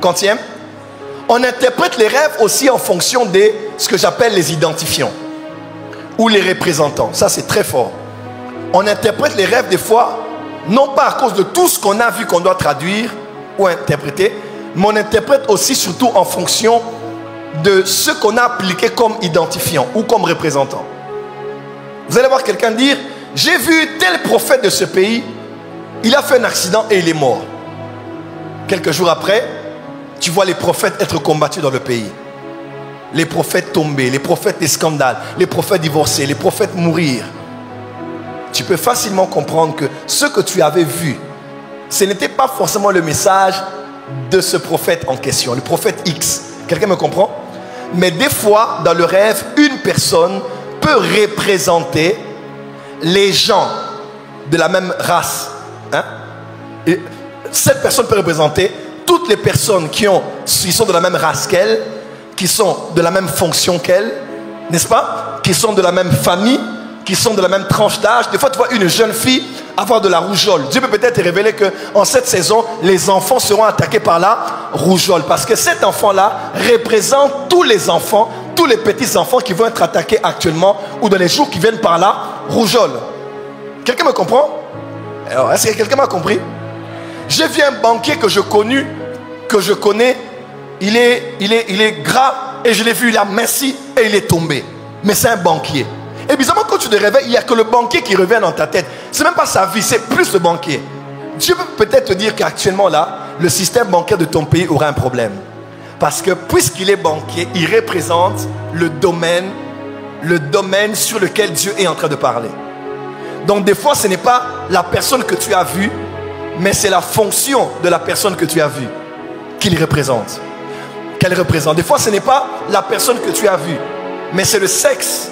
Quantième? On interprète les rêves aussi en fonction de ce que j'appelle les identifiants ou les représentants. Ça, c'est très fort. On interprète les rêves des fois, non pas à cause de tout ce qu'on a vu qu'on doit traduire ou interpréter, mais on interprète aussi surtout en fonction de ce qu'on a appliqué comme identifiant ou comme représentant. Vous allez voir quelqu'un dire, j'ai vu tel prophète de ce pays, il a fait un accident et il est mort. Quelques jours après, tu vois les prophètes être combattus dans le pays. Les prophètes tomber, les prophètes des scandales, les prophètes divorcer, les prophètes mourir. Tu peux facilement comprendre que ce que tu avais vu, ce n'était pas forcément le message de ce prophète en question, le prophète X. Quelqu'un me comprend? Mais des fois, dans le rêve, une personne peut représenter les gens de la même race. Et cette personne peut représenter toutes les personnes qui sont de la même race qu'elle, qui sont de la même fonction qu'elle, n'est-ce pas? Qui sont de la même famille, qui sont de la même tranche d'âge. Des fois, tu vois une jeune fille avoir de la rougeole. Dieu peut peut-être te révéler qu'en cette saison, les enfants seront attaqués par la rougeole. Parce que cet enfant-là représente tous les enfants, tous les petits-enfants qui vont être attaqués actuellement ou dans les jours qui viennent par la rougeole. Quelqu'un me comprend? Alors, est-ce que quelqu'un m'a compris? J'ai vu un banquier que je connais. Il est gras, et je l'ai vu, il a merci et il est tombé. Mais c'est un banquier. Et bizarrement, quand tu te réveilles, il n'y a que le banquier qui revient dans ta tête. Ce n'est même pas sa vie, c'est plus le banquier. Dieu peut peut-être te dire qu'actuellement là, le système bancaire de ton pays aura un problème. Parce que puisqu'il est banquier, il représente le domaine sur lequel Dieu est en train de parler. Donc des fois, ce n'est pas la personne que tu as vue, mais c'est la fonction de la personne que tu as vue qu'il représente. Qu'elle représente. Des fois, ce n'est pas la personne que tu as vue, mais c'est le sexe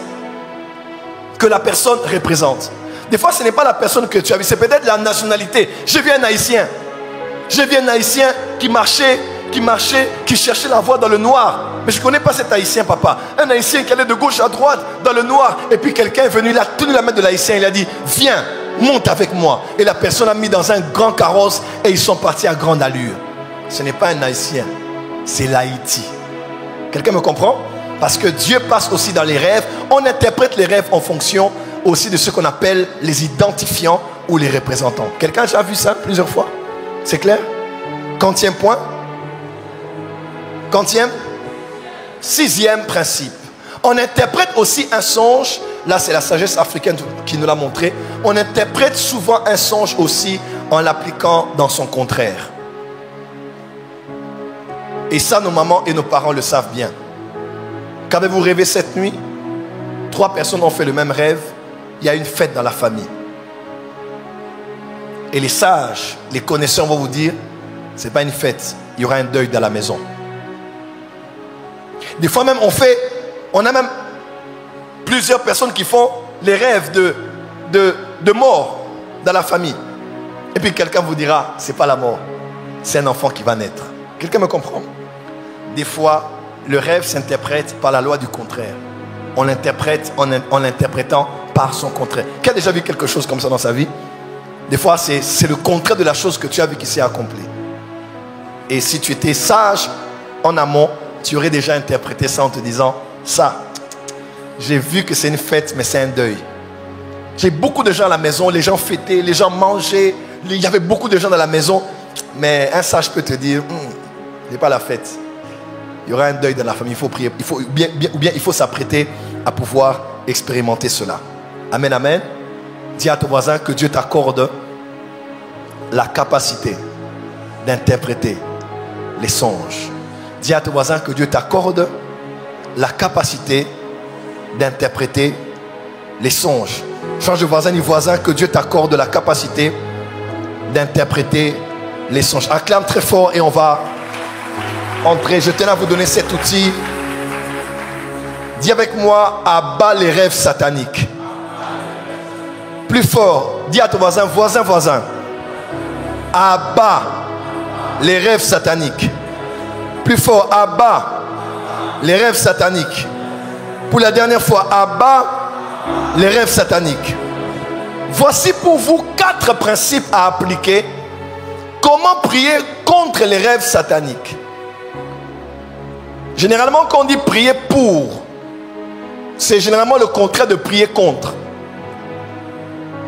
que la personne représente. Des fois, ce n'est pas la personne que tu as vue, c'est peut-être la nationalité. J'ai vu un Haïtien. J'ai vu un Haïtien qui marchait, qui cherchait la voie dans le noir. Mais je ne connais pas cet Haïtien, papa. Un Haïtien qui allait de gauche à droite dans le noir. Et puis quelqu'un est venu, il a tenu la main de l'Haïtien. Il a dit, viens, monte avec moi. Et la personne a mis dans un grand carrosse et ils sont partis à grande allure. Ce n'est pas un Haïtien, c'est l'Haïti. Quelqu'un me comprend? Parce que Dieu passe aussi dans les rêves. On interprète les rêves en fonction aussi de ce qu'on appelle les identifiants ou les représentants. Quelqu'un a déjà vu ça plusieurs fois? C'est clair? Quantième point? Quantième? Sixième principe. On interprète aussi un songe. Là, c'est la sagesse africaine qui nous l'a montré. On interprète souvent un songe aussi en l'appliquant dans son contraire. Et ça, nos mamans et nos parents le savent bien. Qu'avez-vous rêvé cette nuit? 3 personnes ont fait le même rêve. Il y a une fête dans la famille. Et les sages, les connaisseurs vont vous dire, ce n'est pas une fête, il y aura un deuil dans la maison. Des fois même, on a même plusieurs personnes qui font les rêves de mort dans la famille. Et puis quelqu'un vous dira, ce n'est pas la mort, c'est un enfant qui va naître. Quelqu'un me comprend? Des fois, le rêve s'interprète par la loi du contraire. On l'interprète en l'interprétant par son contraire. Qui a déjà vu quelque chose comme ça dans sa vie? Des fois, c'est le contraire de la chose que tu as vu qui s'est accomplie. Et si tu étais sage en amont, tu aurais déjà interprété ça en te disant, ça, j'ai vu que c'est une fête, mais c'est un deuil. J'ai beaucoup de gens à la maison, les gens fêtaient, les gens mangeaient, il y avait beaucoup de gens dans la maison, mais un sage peut te dire, ce n'est pas la fête. Il y aura un deuil dans la famille, il faut prier, ou bien il faut s'apprêter à pouvoir expérimenter cela. Amen, amen. Dis à ton voisin que Dieu t'accorde la capacité d'interpréter les songes. Dis à ton voisin que Dieu t'accorde la capacité d'interpréter les songes. Change de voisin, dis voisin que Dieu t'accorde la capacité d'interpréter les songes. Acclame très fort et on va entrer. Je tenais à vous donner cet outil. Dis avec moi, abat les rêves sataniques. Plus fort, dis à ton voisin, voisin, abat les rêves sataniques. Plus fort, abat les rêves sataniques. Pour la dernière fois, abat les rêves sataniques. Voici pour vous 4 principes à appliquer. Comment prier contre les rêves sataniques? Généralement, quand on dit prier pour, c'est généralement le contraire de prier contre.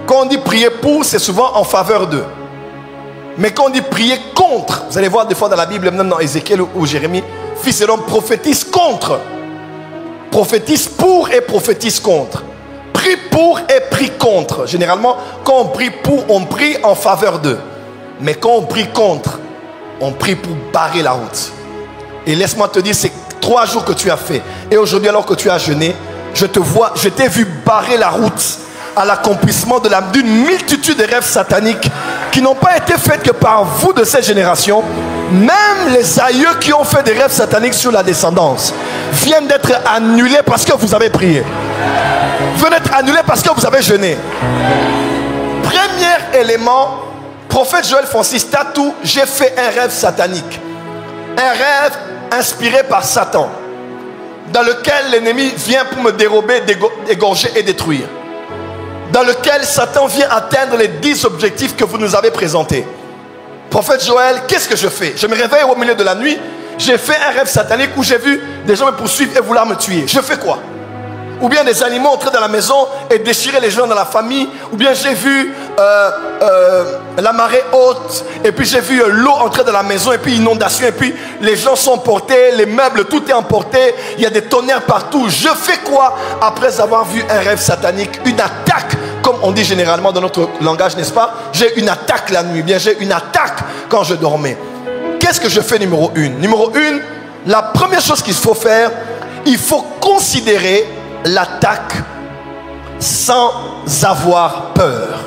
Quand on dit prier pour, c'est souvent en faveur d'eux. Mais quand on dit prier contre, vous allez voir des fois dans la Bible, même dans Ézéchiel ou Jérémie, fils de l'homme prophétise contre. Prophétise pour et prophétise contre. Prie pour et prie contre. Généralement, quand on prie pour, on prie en faveur d'eux. Mais quand on prie contre, on prie pour barrer la route. Et laisse-moi te dire, c'est 3 jours que tu as fait. Et aujourd'hui, alors que tu as jeûné, je t'ai vu barrer la route à l'accomplissement d'une multitude de rêves sataniques qui n'ont pas été faits que par vous de cette génération. Même les aïeux qui ont fait des rêves sataniques sur la descendance viennent d'être annulés parce que vous avez prié. Viennent d'être annulés parce que vous avez jeûné. Premier élément, prophète Joël Francis Tatou, j'ai fait un rêve satanique. Un rêve inspiré par Satan, dans lequel l'ennemi vient pour me dérober, égorger et détruire. Dans lequel Satan vient atteindre les 10 objectifs que vous nous avez présentés. Prophète Joël, qu'est-ce que je fais? Je me réveille au milieu de la nuit, j'ai fait un rêve satanique où j'ai vu des gens me poursuivre et vouloir me tuer. Je fais quoi? Ou bien des animaux entrer dans la maison et déchirer les gens dans la famille. Ou bien j'ai vu la marée haute, et puis j'ai vu l'eau entrer dans la maison, et puis inondation, et puis les gens sont emportés, les meubles, tout est emporté, il y a des tonnerres partout. Je fais quoi après avoir vu un rêve satanique, une attaque, comme on dit généralement dans notre langage, n'est-ce pas? J'ai une attaque la nuit, bien j'ai une attaque quand je dormais. Qu'est-ce que je fais numéro 1? Numéro 1, la première chose qu'il faut faire, il faut considérer l'attaque sans avoir peur.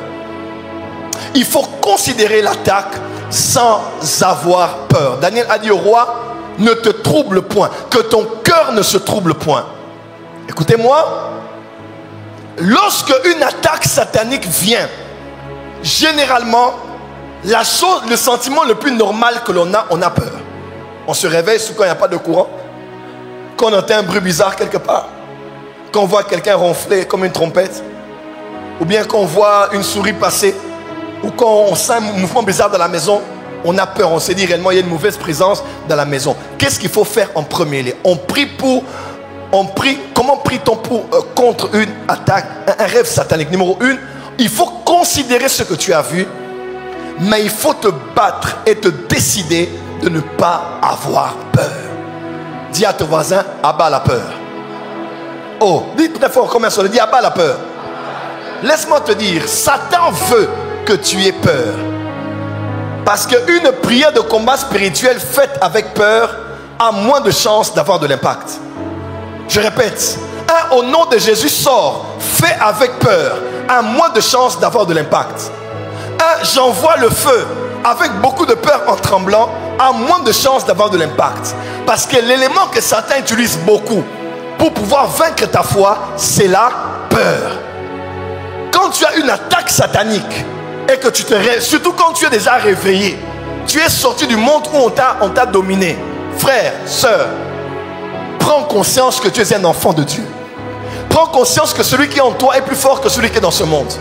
Il faut considérer l'attaque sans avoir peur. Daniel a dit au roi, ne te trouble point, que ton cœur ne se trouble point. Écoutez-moi, lorsque une attaque satanique vient, généralement, le sentiment le plus normal que l'on a, on a peur. On se réveille sous quand il n'y a pas de courant, quand on entend un bruit bizarre quelque part, quand on voit quelqu'un ronfler comme une trompette, ou bien quand on voit une souris passer, ou quand on sent un mouvement bizarre dans la maison, on a peur, on s'est dit réellement il y a une mauvaise présence dans la maison. Qu'est-ce qu'il faut faire en premier lieu? Comment prie-t-on contre une attaque, un rêve satanique? Numéro 1, il faut considérer ce que tu as vu, mais il faut te battre et te décider de ne pas avoir peur. Dis à ton voisin, abat la peur. Oh, dis très fort comme un seul, dis abat la peur. Laisse-moi te dire, Satan veut que tu aies peur. Parce qu'une prière de combat spirituel faite avec peur a moins de chances d'avoir de l'impact. Je répète, au nom de Jésus sort, fait avec peur, a moins de chances d'avoir de l'impact. J'envoie le feu avec beaucoup de peur en tremblant, a moins de chances d'avoir de l'impact. Parce que l'élément que Satan utilise beaucoup pour pouvoir vaincre ta foi, c'est la peur. Quand tu as une attaque satanique et que tu te réveilles, surtout quand tu es déjà réveillé, tu es sorti du monde où on t'a dominé. Frère, sœur, prends conscience que tu es un enfant de Dieu. Prends conscience que celui qui est en toi est plus fort que celui qui est dans ce monde.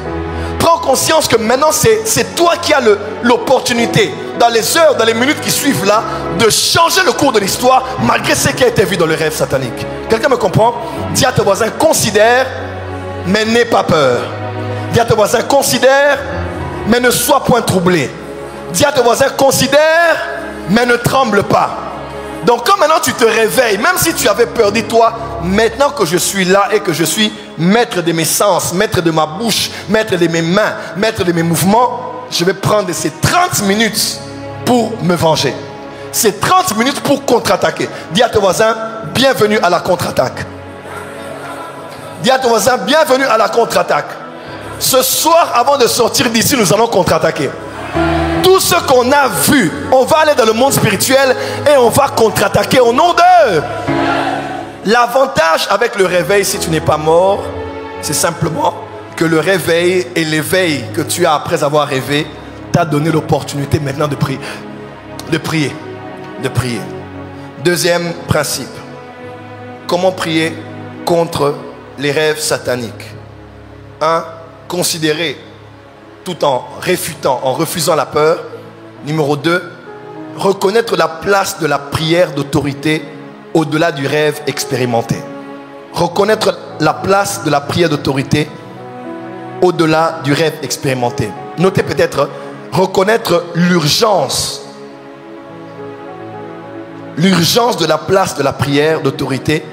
Prends conscience que maintenant c'est toi qui as l'opportunité, dans les heures, dans les minutes qui suivent là, de changer le cours de l'histoire malgré ce qui a été vu dans le rêve satanique. Quelqu'un me comprend? Dis à ton voisin, considère, mais n'aie pas peur. Dis à ton voisin, considère, mais ne sois point troublé. Dis à ton voisin, considère, mais ne tremble pas. Donc quand maintenant tu te réveilles, même si tu avais peur, dis-toi, maintenant que je suis là et que je suis maître de mes sens, maître de ma bouche, maître de mes mains, maître de mes mouvements, je vais prendre ces 30 minutes pour me venger. Ces 30 minutes pour contre-attaquer. Dis à ton voisin, bienvenue à la contre-attaque. Dis à ton voisin, bienvenue à la contre-attaque. Ce soir, avant de sortir d'ici, nous allons contre-attaquer. Tout ce qu'on a vu, on va aller dans le monde spirituel et on va contre-attaquer au nom d'eux. L'avantage avec le réveil, si tu n'es pas mort, c'est simplement que le réveil et l'éveil que tu as après avoir rêvé t'a donné l'opportunité maintenant de prier. De prier. Deuxième principe. Comment prier contre les rêves sataniques? 1. Considérer tout en réfutant, en refusant la peur. Numéro 2, reconnaître la place de la prière d'autorité au-delà du rêve expérimenté. Reconnaître la place de la prière d'autorité au-delà du rêve expérimenté. Notez peut-être, reconnaître l'urgence de la place de la prière d'autorité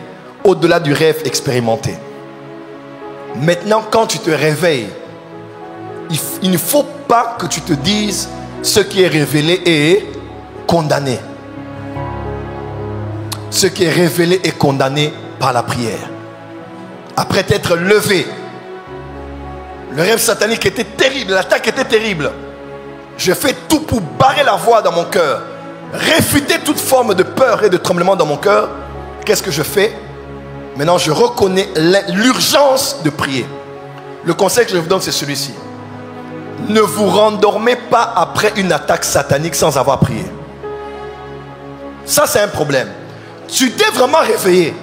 au-delà du rêve expérimenté. Maintenant, quand tu te réveilles, il ne faut pas que tu te dises ce qui est révélé est condamné. Ce qui est révélé est condamné par la prière. Après t'être levé, le rêve satanique était terrible, l'attaque était terrible. Je fais tout pour barrer la voie dans mon cœur, réfuter toute forme de peur et de tremblement dans mon cœur. Qu'est-ce que je fais? Maintenant, je reconnais l'urgence de prier. Le conseil que je vous donne, c'est celui-ci. Ne vous rendormez pas après une attaque satanique sans avoir prié. Ça, c'est un problème. Tu t'es vraiment réveillé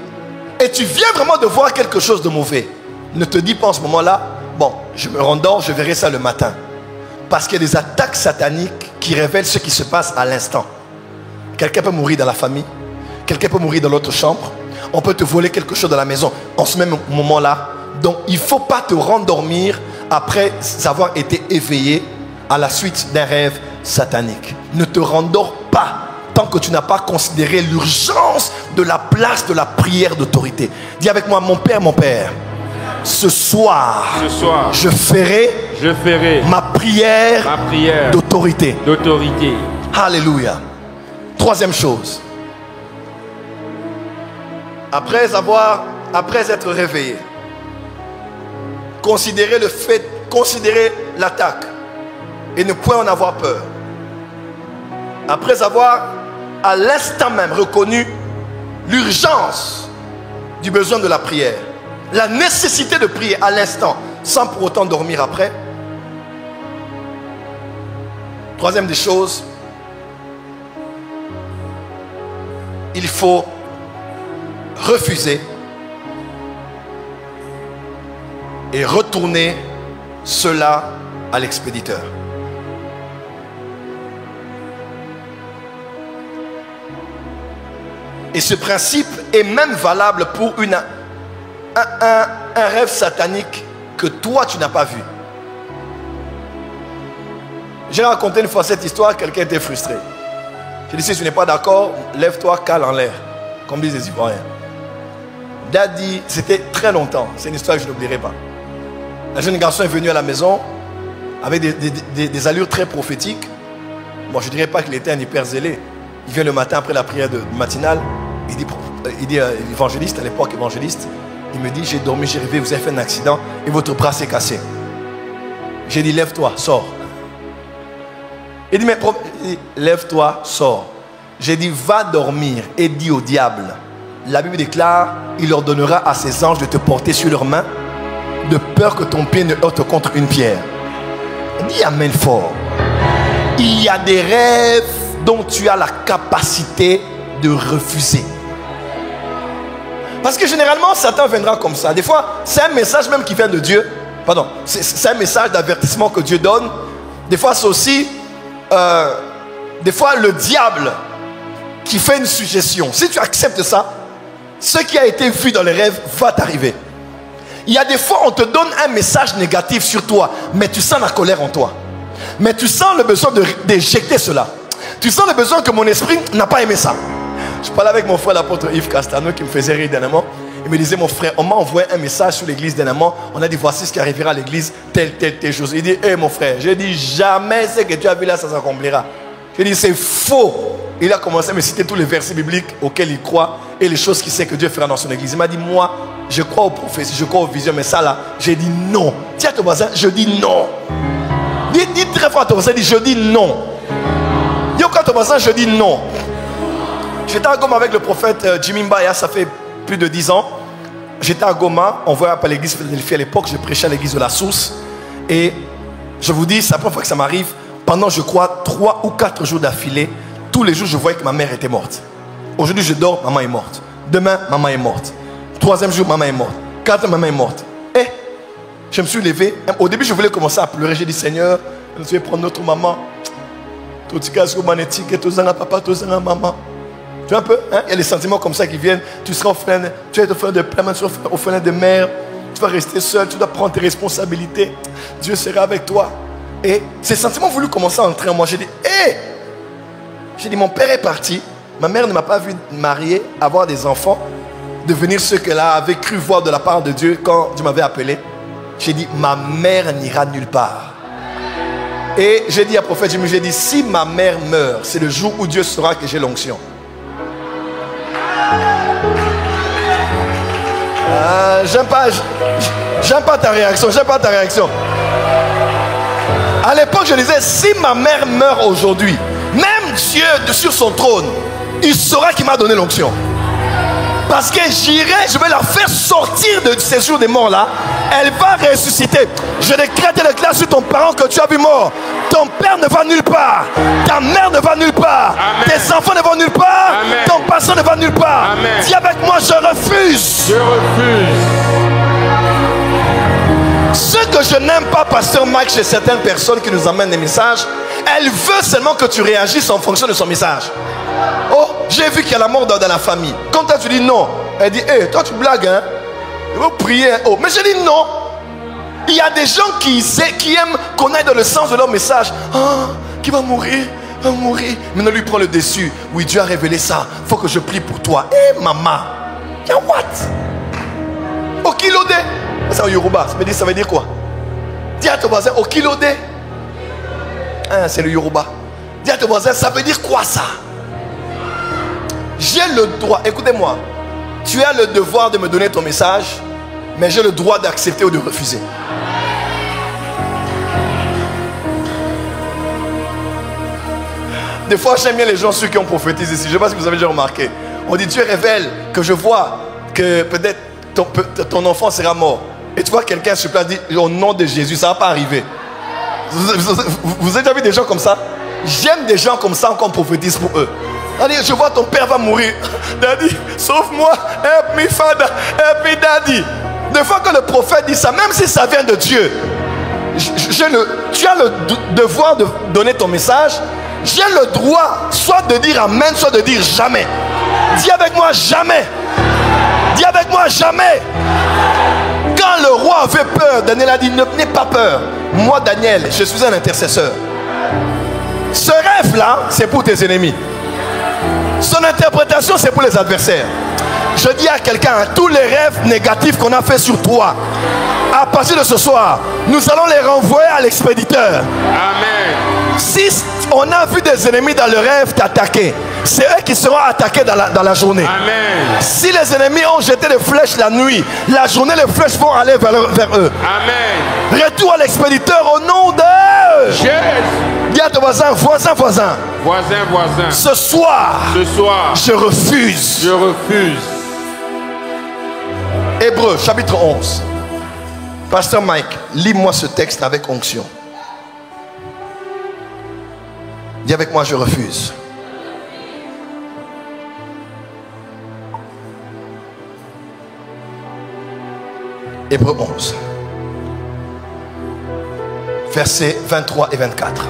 et tu viens vraiment de voir quelque chose de mauvais. Ne te dis pas en ce moment-là, bon, je me rendors, je verrai ça le matin. Parce qu'il y a des attaques sataniques qui révèlent ce qui se passe à l'instant. Quelqu'un peut mourir dans la famille, quelqu'un peut mourir dans l'autre chambre, on peut te voler quelque chose dans la maison en ce même moment-là. Donc, il ne faut pas te rendormir après avoir été éveillé à la suite d'un rêve satanique. Ne te rendors pas tant que tu n'as pas considéré l'urgence de la place de la prière d'autorité. Dis avec moi, mon Père, ce soir, je ferai ma prière d'autorité. Alléluia. Troisième chose. Après être réveillé, considérer l'attaque et ne point en avoir peur. Après avoir à l'instant même reconnu l'urgence du besoin de la prière, la nécessité de prier à l'instant sans pour autant dormir après. Troisième des choses, il faut refuser et retourner cela à l'expéditeur. Et ce principe est même valable pour un rêve satanique que toi tu n'as pas vu. J'ai raconté une fois cette histoire, quelqu'un était frustré. J'ai dit, si tu n'es pas d'accord, lève-toi, cale en l'air, comme disent les Ivoiriens. Daddy, c'était très longtemps, c'est une histoire que je n'oublierai pas. Un jeune garçon est venu à la maison avec des allures très prophétiques. Bon, je ne dirais pas qu'il était un hyper zélé. Il vient le matin après la prière matinale. Il dit évangéliste, à l'époque évangéliste, il me dit, j'ai dormi, j'ai rêvé, vous avez fait un accident et votre bras s'est cassé. J'ai dit, lève-toi, sors. Il dit, mais lève-toi, sors. J'ai dit, va dormir et dis au diable. La Bible déclare, il ordonnera à ses anges de te porter sur leurs mains, de peur que ton pied ne heurte contre une pierre. Dis amen fort. Il y a des rêves dont tu as la capacité de refuser. Parce que généralement, Satan viendra comme ça. Des fois, c'est un message même qui vient de Dieu. Pardon, c'est un message d'avertissement que Dieu donne. Des fois, c'est aussi des fois le diable qui fait une suggestion. Si tu acceptes ça, ce qui a été vu dans les rêves va t'arriver. Il y a des fois, on te donne un message négatif sur toi, mais tu sens la colère en toi. Mais tu sens le besoin d'éjecter cela. Tu sens le besoin que mon esprit n'a pas aimé ça. Je parlais avec mon frère l'apôtre Yves Castano qui me faisait rire dernièrement. Il me disait, mon frère, on m'a envoyé un message sur l'église dernièrement. On a dit, voici ce qui arrivera à l'église, telle chose. Il dit, hé mon frère, j'ai dit, jamais ce que tu as vu là, ça s'accomplira. J'ai dit, c'est faux. Il a commencé à me citer tous les versets bibliques auxquels il croit et les choses qu'il sait que Dieu fera dans son église. Il m'a dit, moi, je crois aux prophéties, je crois aux visions, mais ça là, j'ai dit non. Tiens ton voisin, je dis non. Dis très fort à ton voisin, dis, je dis non. Dis encore à ton voisin, je dis non. J'étais à Goma avec le prophète Jimmy Mbaya, ça fait plus de 10 ans. J'étais à Goma, on voit à l'église Philadelphie à l'époque, je prêchais à l'église de la Source. Et je vous dis, c'est la première fois que ça m'arrive. Pendant, je crois, 3 ou 4 jours d'affilée, tous les jours, je voyais que ma mère était morte. Aujourd'hui, je dors, maman est morte. Demain, maman est morte. 3e jour, maman est morte. 4e, maman est morte. Et je me suis levé. Au début, je voulais commencer à pleurer. J'ai dit, Seigneur, je vais prendre notre maman. Tout ce cas, magnétique, tout ça, papa, tout ça, maman. Tu vois un peu, hein? Il y a des sentiments comme ça qui viennent. Tu seras orphelin, tu vas être orphelin de père, tu seras orphelin de mère. Tu vas rester seul, tu dois prendre tes responsabilités. Dieu sera avec toi. Et ces sentiments ont voulu commencer à entrer en moi. J'ai dit, hé! J'ai dit, mon père est parti. Ma mère ne m'a pas vu marier, avoir des enfants, devenir ce qu'elle avait cru voir de la part de Dieu quand Dieu m'avait appelé. J'ai dit, ma mère n'ira nulle part. Et j'ai dit à prophète Jimmy, j'ai dit, si ma mère meurt, c'est le jour où Dieu saura que j'ai l'onction. J'aime pas ta réaction, j'aime pas ta réaction. À l'époque, je disais, si ma mère meurt aujourd'hui, même Dieu sur son trône, il saura qu'il m'a donné l'onction. Parce que j'irai, je vais la faire sortir de ces jours des morts là. Elle va ressusciter. Je décrète et déclare sur ton parent que tu as vu mort. Ton père ne va nulle part. Ta mère ne va nulle part. Amen. Tes enfants ne vont nulle part. Amen. Ton passant ne va nulle part. Amen. Dis avec moi, je refuse. Je refuse. Ce que je n'aime pas, pasteur Mike, chez certaines personnes qui nous amènent des messages, elle veut seulement que tu réagisses en fonction de son message. Oh, j'ai vu qu'il y a la mort dans la famille. Quand toi tu dis non, elle dit, hé, toi tu blagues, hein? Il faut prier. Oh, mais j'ai dit non. Il y a des gens qui aiment connaître le sens de leur message. Ah, qui va mourir, va mourir. Mais ne lui prends le dessus. Oui, Dieu a révélé ça. Il faut que je prie pour toi. Eh, maman. Y'a what? Okilode. C'est en Yoruba. Ça veut dire quoi? Dis à ton voisin, Okilode. Hein, c'est le Yoruba. Dis à ton voisin, ça veut dire quoi ça? J'ai le droit, écoutez-moi. Tu as le devoir de me donner ton message, mais j'ai le droit d'accepter ou de refuser. Des fois, j'aime bien les gens, ceux qui ont prophétisé ici. Je ne sais pas si vous avez déjà remarqué. On dit, Dieu révèle que je vois que peut-être ton enfant sera mort. Et tu vois quelqu'un sur place dit, au nom de Jésus, ça ne va pas arriver. Vous avez déjà vu des gens comme ça? J'aime des gens comme ça qu'on prophétise pour eux. Allez, je vois ton père va mourir. Daddy, sauve-moi. Help me, Father. Help me, Daddy. Des fois que le prophète dit ça, même si ça vient de Dieu, tu as le devoir de donner ton message. J'ai le droit soit de dire amen, soit de dire jamais. Dis avec moi jamais. Dis avec moi jamais. Quand le roi avait peur, Daniel a dit, n'aie pas peur. Moi, Daniel, je suis un intercesseur. Ce rêve-là, c'est pour tes ennemis. Son interprétation, c'est pour les adversaires. Je dis à quelqu'un, tous les rêves négatifs qu'on a fait sur toi, à partir de ce soir, nous allons les renvoyer à l'expéditeur. Amen. Si on a vu des ennemis dans le rêve t'attaquer, c'est eux qui seront attaqués dans la journée. Amen. Si les ennemis ont jeté des flèches la nuit, la journée, les flèches vont aller vers eux. Amen. Retour à l'expéditeur au nom de Jésus. Dis à ton voisin, voisin. Voisin. Ce soir, je refuse. Je refuse. Hébreux, chapitre 11. Pasteur Mike, lis-moi ce texte avec onction. Dis avec moi, je refuse. Hébreux 11. Versets 23 et 24.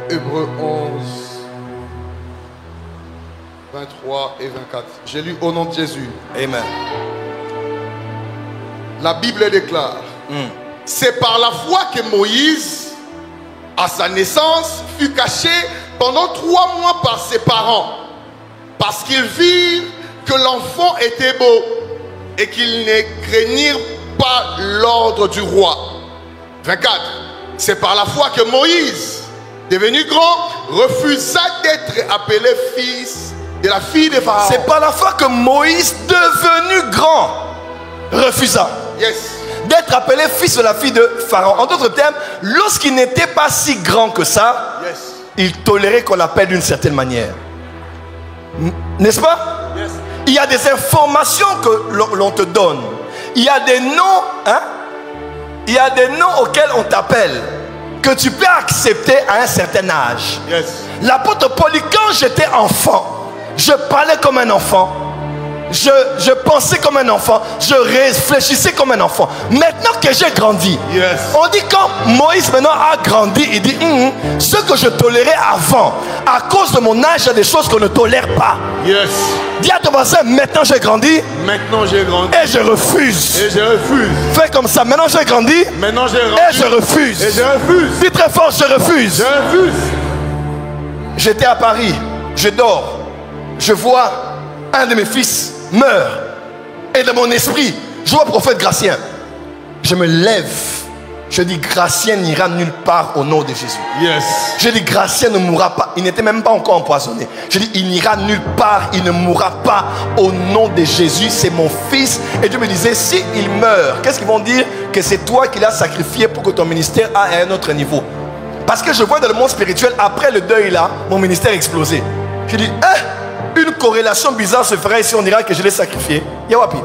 Hébreux 11, 23 et 24. J'ai lu au nom de Jésus. Amen. La Bible déclare, c'est par la foi que Moïse, à sa naissance, fut caché pendant 3 mois par ses parents, parce qu'ils virent que l'enfant était beau et qu'ils ne craignirent pas l'ordre du roi. 24. C'est par la foi que Moïse, devenu grand, refusa d'être appelé fils de la fille de Pharaon. C'est par la foi que Moïse, devenu grand, refusa d'être appelé fils de la fille de Pharaon. En d'autres termes, lorsqu'il n'était pas si grand que ça, il tolérait qu'on l'appelle d'une certaine manière. N'est-ce pas? Il y a des informations que l'on te donne. Il y a des noms, hein? Il y a des noms auxquels on t'appelle, que tu peux accepter à un certain âge. L'apôtre Paul dit, quand j'étais enfant, je parlais comme un enfant. Je pensais comme un enfant. Je réfléchissais comme un enfant. Maintenant que j'ai grandi, on dit quand Moïse maintenant a grandi, il dit ce que je tolérais avant, à cause de mon âge, il y a des choses qu'on ne tolère pas. Dis à ton voisin, maintenant j'ai grandi. Maintenant j'ai grandi. Et je refuse. Et je refuse. Fais comme ça, maintenant j'ai grandi. Maintenant j'ai grandi. Et je refuse. Et je refuse. Dis très fort, je refuse. Je refuse. J'étais à Paris, je dors, je vois un de mes fils meurt. Et dans mon esprit, je vois le prophète Gratien. Je me lève. Je dis, Gratien n'ira nulle part au nom de Jésus. Je dis, Gratien ne mourra pas. Il n'était même pas encore empoisonné. Je dis, il n'ira nulle part. Il ne mourra pas au nom de Jésus. C'est mon fils. Et Dieu me disait, si il meurt, qu'est-ce qu'ils vont dire? Que c'est toi qui l'as sacrifié pour que ton ministère aille à un autre niveau. Parce que je vois dans le monde spirituel, après le deuil là, mon ministère a explosé. Je dis, une corrélation bizarre se ferait si on dira que je l'ai sacrifié. Yawapi,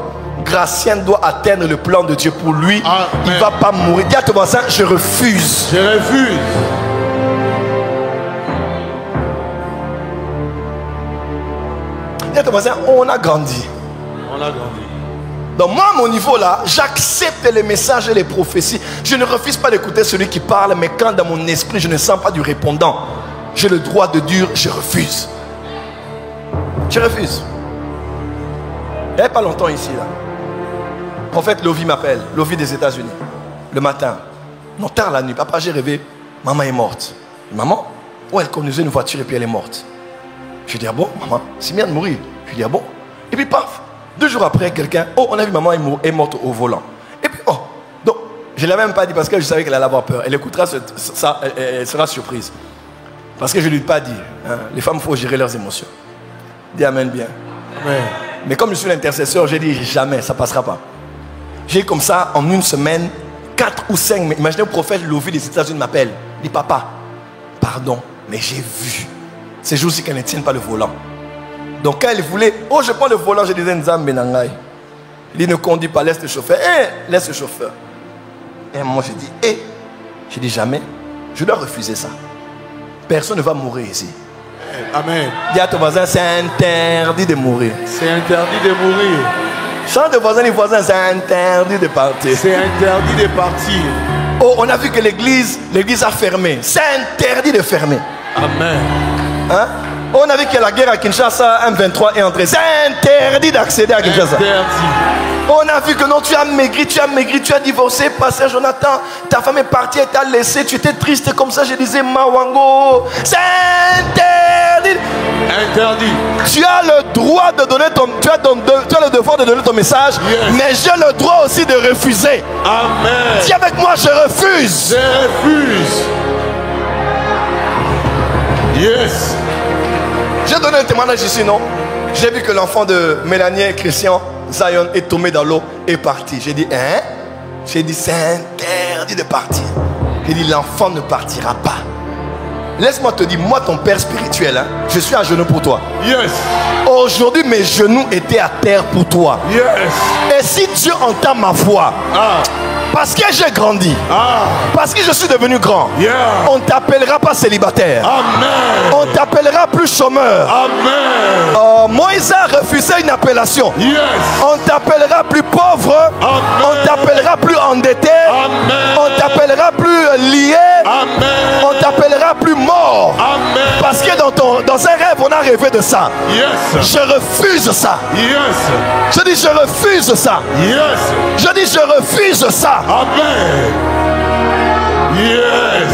Gratien doit atteindre le plan de Dieu pour lui. Amen. Il ne va pas mourir. Dis à ton voisin, je refuse. Je refuse. Dis à ton voisin, on a grandi. On a grandi. Donc moi, à mon niveau là, j'accepte les messages et les prophéties. Je ne refuse pas d'écouter celui qui parle, mais quand dans mon esprit, je ne sens pas du répondant, j'ai le droit de dire, je refuse. Je refuse. Il n'y avait pas longtemps ici là. Prophète Lovi m'appelle, Lovi des États-Unis, le matin. Non, tard la nuit, papa, j'ai rêvé, maman est morte. Maman, elle conduisait une voiture et puis elle est morte. Je dis, ah bon, maman, c'est bien de mourir. Je dis, ah bon. Et puis, paf, 2 jours après, quelqu'un, on a vu maman est morte au volant. Et puis, donc, je ne l'avais même pas dit parce que je savais qu'elle allait avoir peur. Elle écoutera ça, elle sera surprise. Parce que je ne lui ai pas dit. Hein, les femmes, il faut gérer leurs émotions. Dis amen bien. Amen. Mais comme je suis l'intercesseur, j'ai dit, jamais, ça ne passera pas. J'ai comme ça, en une semaine, 4 ou 5, imaginez le prophète Lovi des États-Unis m'appelle. Il dit, papa, pardon, mais j'ai vu. Ces jours-ci qu'elle ne tienne pas le volant. Donc quand elle voulait, je prends le volant, je disais, Nzambe Nangai. Il dit, ne conduis pas, laisse le chauffeur. Laisse le chauffeur. Et moi, je dis, je dis, jamais, je dois refuser ça. Personne ne va mourir ici. Amen. Dis à ton voisin, c'est interdit de mourir. C'est interdit de mourir. Chante de voisin, les voisins, c'est interdit de partir. C'est interdit de partir. On a vu que l'église a fermé. C'est interdit de fermer. Amen. Hein? On a vu que la guerre à Kinshasa, M23 est entrée. C'est interdit d'accéder à Kinshasa. Interdit. On a vu que non, tu as maigri, tu as divorcé, pasteur Jonathan, ta femme est partie, elle t'a laissé, tu étais triste comme ça, je disais Mawango. C'est interdit. Interdit. Tu as le droit de donner tu as le devoir de donner ton message, yes. Mais j'ai le droit aussi de refuser. Amen. Dis avec moi, je refuse. Je refuse. Yes. J'ai donné un témoignage ici, non? J'ai vu que l'enfant de Mélanie et Christian Zion est tombé dans l'eau et est parti. J'ai dit, hein? J'ai dit, c'est interdit de partir. J'ai dit, l'enfant ne partira pas. Laisse-moi te dire, moi ton père spirituel, hein, je suis à genoux pour toi. Yes. Aujourd'hui, mes genoux étaient à terre pour toi. Yes. Et si Dieu entend ma voix, parce que j'ai grandi, parce que je suis devenu grand, on ne t'appellera pas célibataire. Amen. On t'appellera plus chômeur. Amen. Moïse a refusé une appellation. Yes. On t'appellera plus pauvre. Amen. On t'appellera plus endetté. Amen. On t'appellera plus lié. Amen. On t'appellera plus mort. Amen. Parce que dans un rêve, on a rêvé de ça. Yes. Je refuse ça. Yes. Je dis, je refuse ça. Yes. Je dis, je refuse ça. Amen. Yes.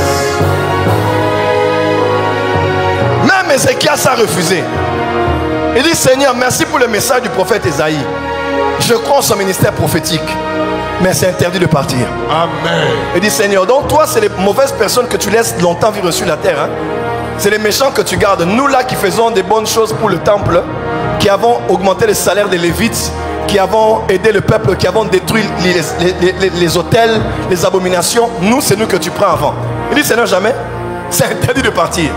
Même Ézéchias a refusé. Il dit, Seigneur, merci pour le message du prophète Esaïe. Je crois en son ministère prophétique, mais c'est interdit de partir. Amen. Il dit, Seigneur, donc toi, c'est les mauvaises personnes que tu laisses longtemps vivre sur la terre. Hein? C'est les méchants que tu gardes. Nous là qui faisons des bonnes choses pour le temple, qui avons augmenté le salaire des Lévites, qui avons aidé le peuple, qui avons détruit les hôtels, les abominations, nous, c'est nous que tu prends avant. Il dit, Seigneur, jamais, c'est interdit de partir.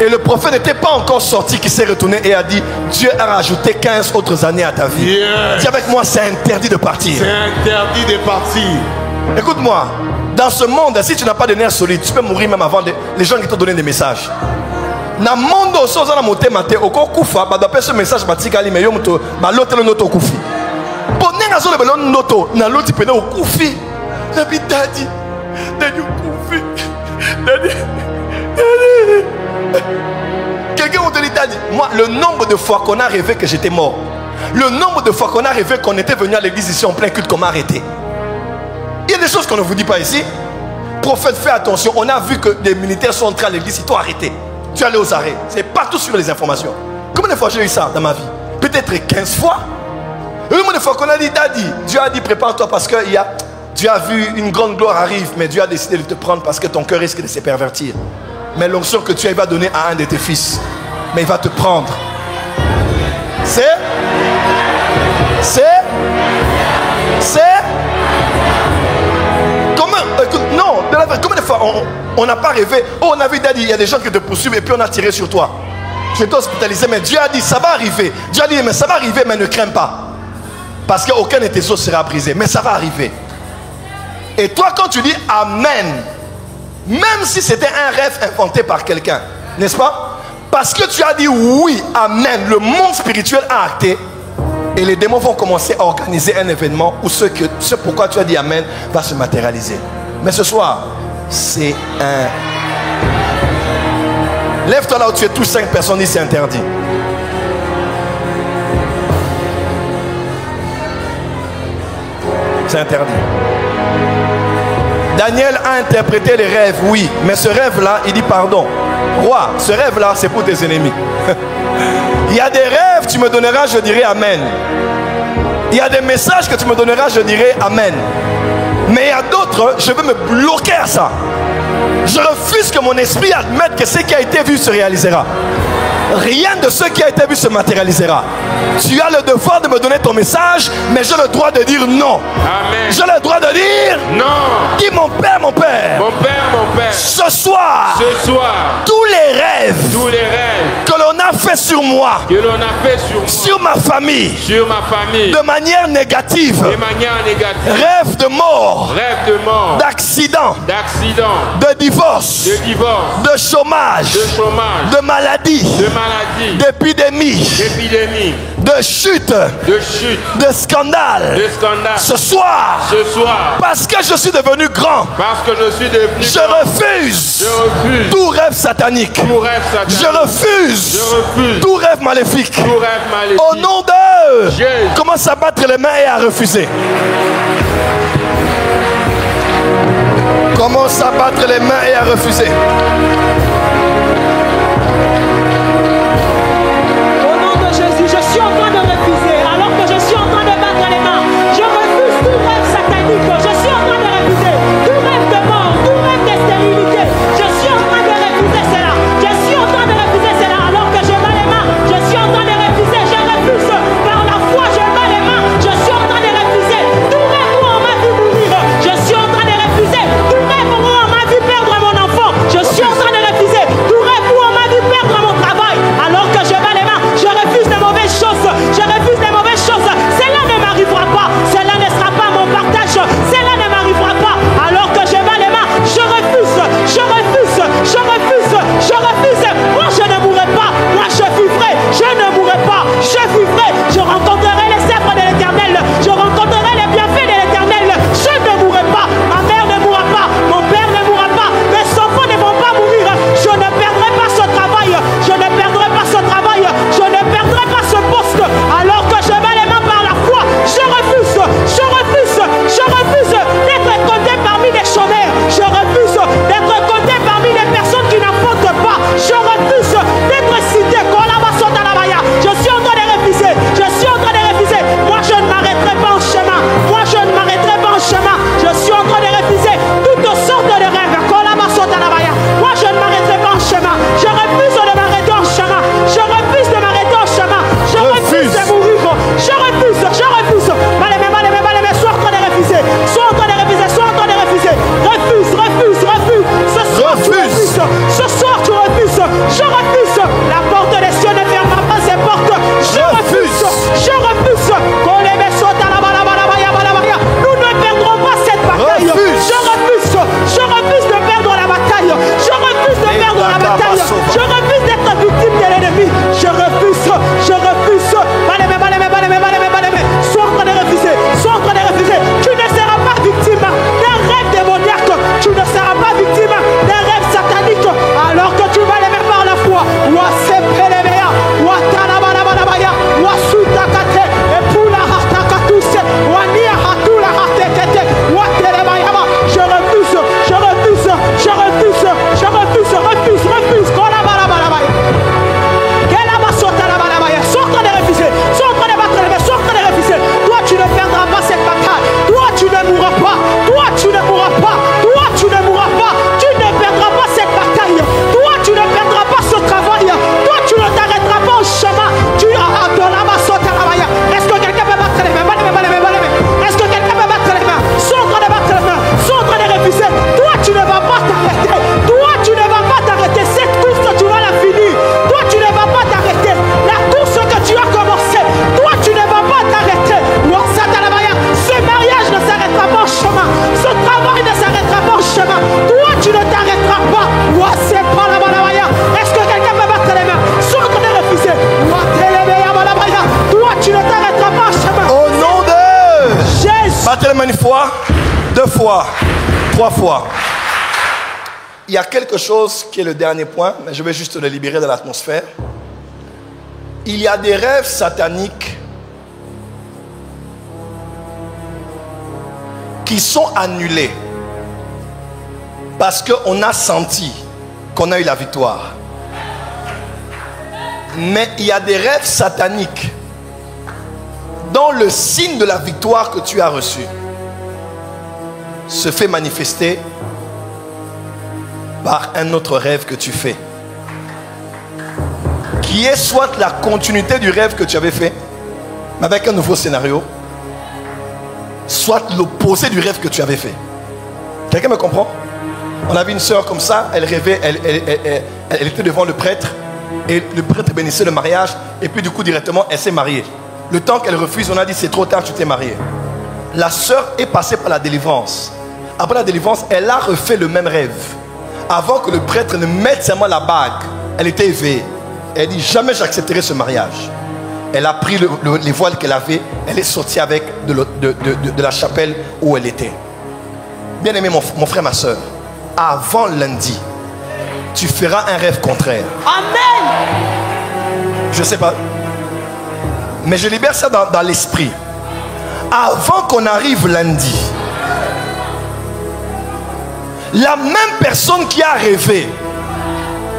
Et le prophète n'était pas encore sorti, qui s'est retourné et a dit, Dieu a rajouté 15 autres années à ta vie. Yes. Dis avec moi, c'est interdit de partir. C'est interdit de partir. Écoute-moi, dans ce monde, si tu n'as pas de nerfs solides, tu peux mourir même avant les gens qui t'ont donné des messages. Na mondo soza na motema te okokufa ba dope ce message batikali me yo moto ba lotelo noto okufi. Bonenga zo le belon noto na loti pene okufi. Na bi daddy okufi. Daddy. Quelqu'un m'a dit daddy, moi le nombre de fois qu'on a rêvé que j'étais mort. Le nombre de fois qu'on a rêvé qu'on était venu à l'église ici en plein culte qu'on m'a arrêté. Il y a des choses qu'on ne vous dit pas ici. Prophète, fais attention, on a vu que des militaires sont entrés à l'église, ils t'ont arrêté. Tu es allé aux arrêts. C'est partout sur les informations. Combien de fois j'ai eu ça dans ma vie? Peut-être 15 fois. Et combien de fois qu'on a dit, daddy, Dieu a dit, prépare-toi parce que Dieu a vu une grande gloire arrive, mais Dieu a décidé de te prendre parce que ton cœur risque de se pervertir. Mais l'onction que tu as, il va donner à un de tes fils. Mais il va te prendre. Combien de fois on n'a pas rêvé? On a vu daddy, il y a des gens qui te poursuivent et puis on a tiré sur toi. Tu étais hospitalisé, mais Dieu a dit ça va arriver. Dieu a dit mais ça va arriver, mais ne crains pas. Parce qu'aucun de tes os sera brisé. Mais ça va arriver. Et toi quand tu dis Amen, même si c'était un rêve inventé par quelqu'un, n'est-ce pas? Parce que tu as dit oui, Amen, le monde spirituel a acté. Et les démons vont commencer à organiser un événement où ce pourquoi tu as dit Amen va se matérialiser. Mais ce soir, c'est un... Lève-toi là où tu es, tous 5 personnes, dit c'est interdit. c'est interdit. Daniel a interprété les rêves, oui, mais ce rêve-là, il dit pardon. Roi, ce rêve-là, c'est pour tes ennemis. Il y a des rêves, tu me donneras, je dirai Amen. Il y a des messages que tu me donneras, je dirai Amen. Mais il y a d'autres, je veux me bloquer à ça. Je refuse que mon esprit admette que ce qui a été vu se réalisera. Rien de ce qui a été vu se matérialisera. Tu as le devoir de me donner ton message, mais j'ai le droit de dire non. Amen. J'ai le droit de dire non. Dis mon Père, mon Père. Mon Père, mon Père. Ce soir, tous les rêves que l'on a fait sur moi, sur ma famille, de manière négative, rêve de mort, d'accident, de divorce, de chômage, de maladie, d'épidémie, de chute, de scandale. Ce soir, parce que je suis devenu grand, je refuse tout rêve satanique. Je refuse tout rêve maléfique. Au nom de Jésus, commence à battre les mains et à refuser. Commence à battre les mains et à refuser. Au nom de Jésus, je suis en train de refuser. Alors que je suis en train de battre les mains, je refuse tout rêve satanique. Je suis en train de refuser tout rêve de mort, tout rêve de stérilité. Je suis en train de refuser cela. Je suis en train de refuser cela. Alors que je bats les mains, je suis en train de refuser. Je refuse. Par la foi, je bats les mains. Je suis en train de refuser tout rêve où on m'a vu mourir. Je suis en train de refuser tout rêve où on m'a vu perdre mon enfant. Je suis en train de refuser tout rêve où on m'a vu perdre mon travail. Alors que je bats les mains, je refuse les mauvaises choses. Je refuse les mauvaises choses. Cela ne m'arrivera pas. Cela ne sera pas mon partage. Cela ne m'arrivera pas. Alors que je bats les mains, je refuse. Je refuse. Je refuse. Je refuse. Moi, je ne mourrai pas. Moi, je vivrai. Je ne mourrai pas. Je vivrai. Je rencontrerai les œuvres de l'Éternel. Je rencontrerai les bienfaits de l'Éternel. Je ne mourrai pas. Ma mère ne mourra pas. Mon père ne mourra pas. Mes enfants ne vont pas mourir. Je ne perdrai pas ce travail. Je ne perdrai pas ce travail. Je ne perdrai pas ce poste. Alors que je bats les mains par la foi, je refuse. Je refuse. Je refuse d'être compté parmi les chômeurs. Je refuse d'être compté parmi les personnes qui n'apportent pas. Je refuse d'être cité. Je suis en train de refuser. Je suis en train de refuser. Moi, je ne m'arrêterai pas en chemin. Moi, je ne m'arrêterai pas en chemin. Je suis en train de refuser toutes sortes de rêves. Moi, je ne m'arrêterai pas en chemin. Je refuse de m'arrêter en chemin. Je refuse de m'arrêter en chemin. Je refuse de mourir. Je refuse. Je refuse. Sois en train de refuser. Sois en train de refuser. Sois en train de refuser. Refuse, refuse, refuse. Ce soir, tu refuses. Ce soir, tu refuses. Je refuse. La porte des cieux ne fermera pas ses portes. Je refuse. Je refuse. Nous ne perdrons pas cette bataille. Je refuse. Je refuse de perdre la bataille. Je refuse de perdre la bataille. Je refuse d'être victime de l'ennemi. Je refuse. Je refuse. Sois en train de refuser. Sois en train de refuser. Tu ne seras pas victime d'un rêve démoniaque. Tu ne seras pas victime d'un rêve satanique. Alors que tu vas les mettre par la foi. Je refuse. Je refuse. Je refuse. Je refuse. Refuse. Refuse. Sois en train de refuser. Sois en train de battre les mains. Sois en train de refuser. Toi, tu ne perdras pas cette bataille. Toi, tu ne mourras pas. Toi, tu ne mourras pas. Toi, tu ne mourras pas. Tu ne perdras pas cette bataille. Toi, tu ne perdras pas ce travail. Toi, tu ne t'arrêteras pas au chemin. Tu as de la masse. Est-ce que quelqu'un peut battre les mains? Est-ce que quelqu'un peut battre les mains? Sois en train de battre les mains. Sois en train de refuser. Toi, tu ne vas pas t'arrêter. Toi, tu ne vas pas t'arrêter. Cette course, tu vas la finir. Toi, tu ne vas pas t'arrêter. La course que tu as commencé, toi, tu ne vas pas t'arrêter. Ce mariage ne s'arrêtera pas en chemin. Ce travail ne s'arrêtera pas en chemin. Toi, tu ne t'arrêteras pas. Est-ce que quelqu'un peut battre les mains? Sois en train de refuser. Toi, tu ne t'arrêteras pas en chemin. Au nom de Jésus. battez les mains une fois, 2 fois, 3 fois. Il y a quelque chose qui est le dernier point, mais je vais juste le libérer de l'atmosphère. Il y a des rêves sataniques qui sont annulés parce qu'on a senti qu'on a eu la victoire. Mais il y a des rêves sataniques dont le signe de la victoire que tu as reçu se fait manifester par un autre rêve que tu fais, qui est soit la continuité du rêve que tu avais fait, mais avec un nouveau scénario, soit l'opposé du rêve que tu avais fait. Quelqu'un me comprend? On avait une sœur comme ça, elle rêvait, elle était devant le prêtre, et le prêtre bénissait le mariage, et puis du coup directement elle s'est mariée. Le temps qu'elle refuse, on a dit c'est trop tard, tu t'es mariée. La sœur est passée par la délivrance. Après la délivrance, elle a refait le même rêve. Avant que le prêtre ne mette seulement la bague, elle était éveillée. Elle dit jamais j'accepterai ce mariage. Elle a pris les voiles qu'elle avait, elle est sortie avec de la chapelle où elle était. Bien aimé mon frère, ma soeur, avant lundi, tu feras un rêve contraire. Amen. Je ne sais pas, mais je libère ça dans l'esprit. Avant qu'on arrive lundi, la même personne qui a rêvé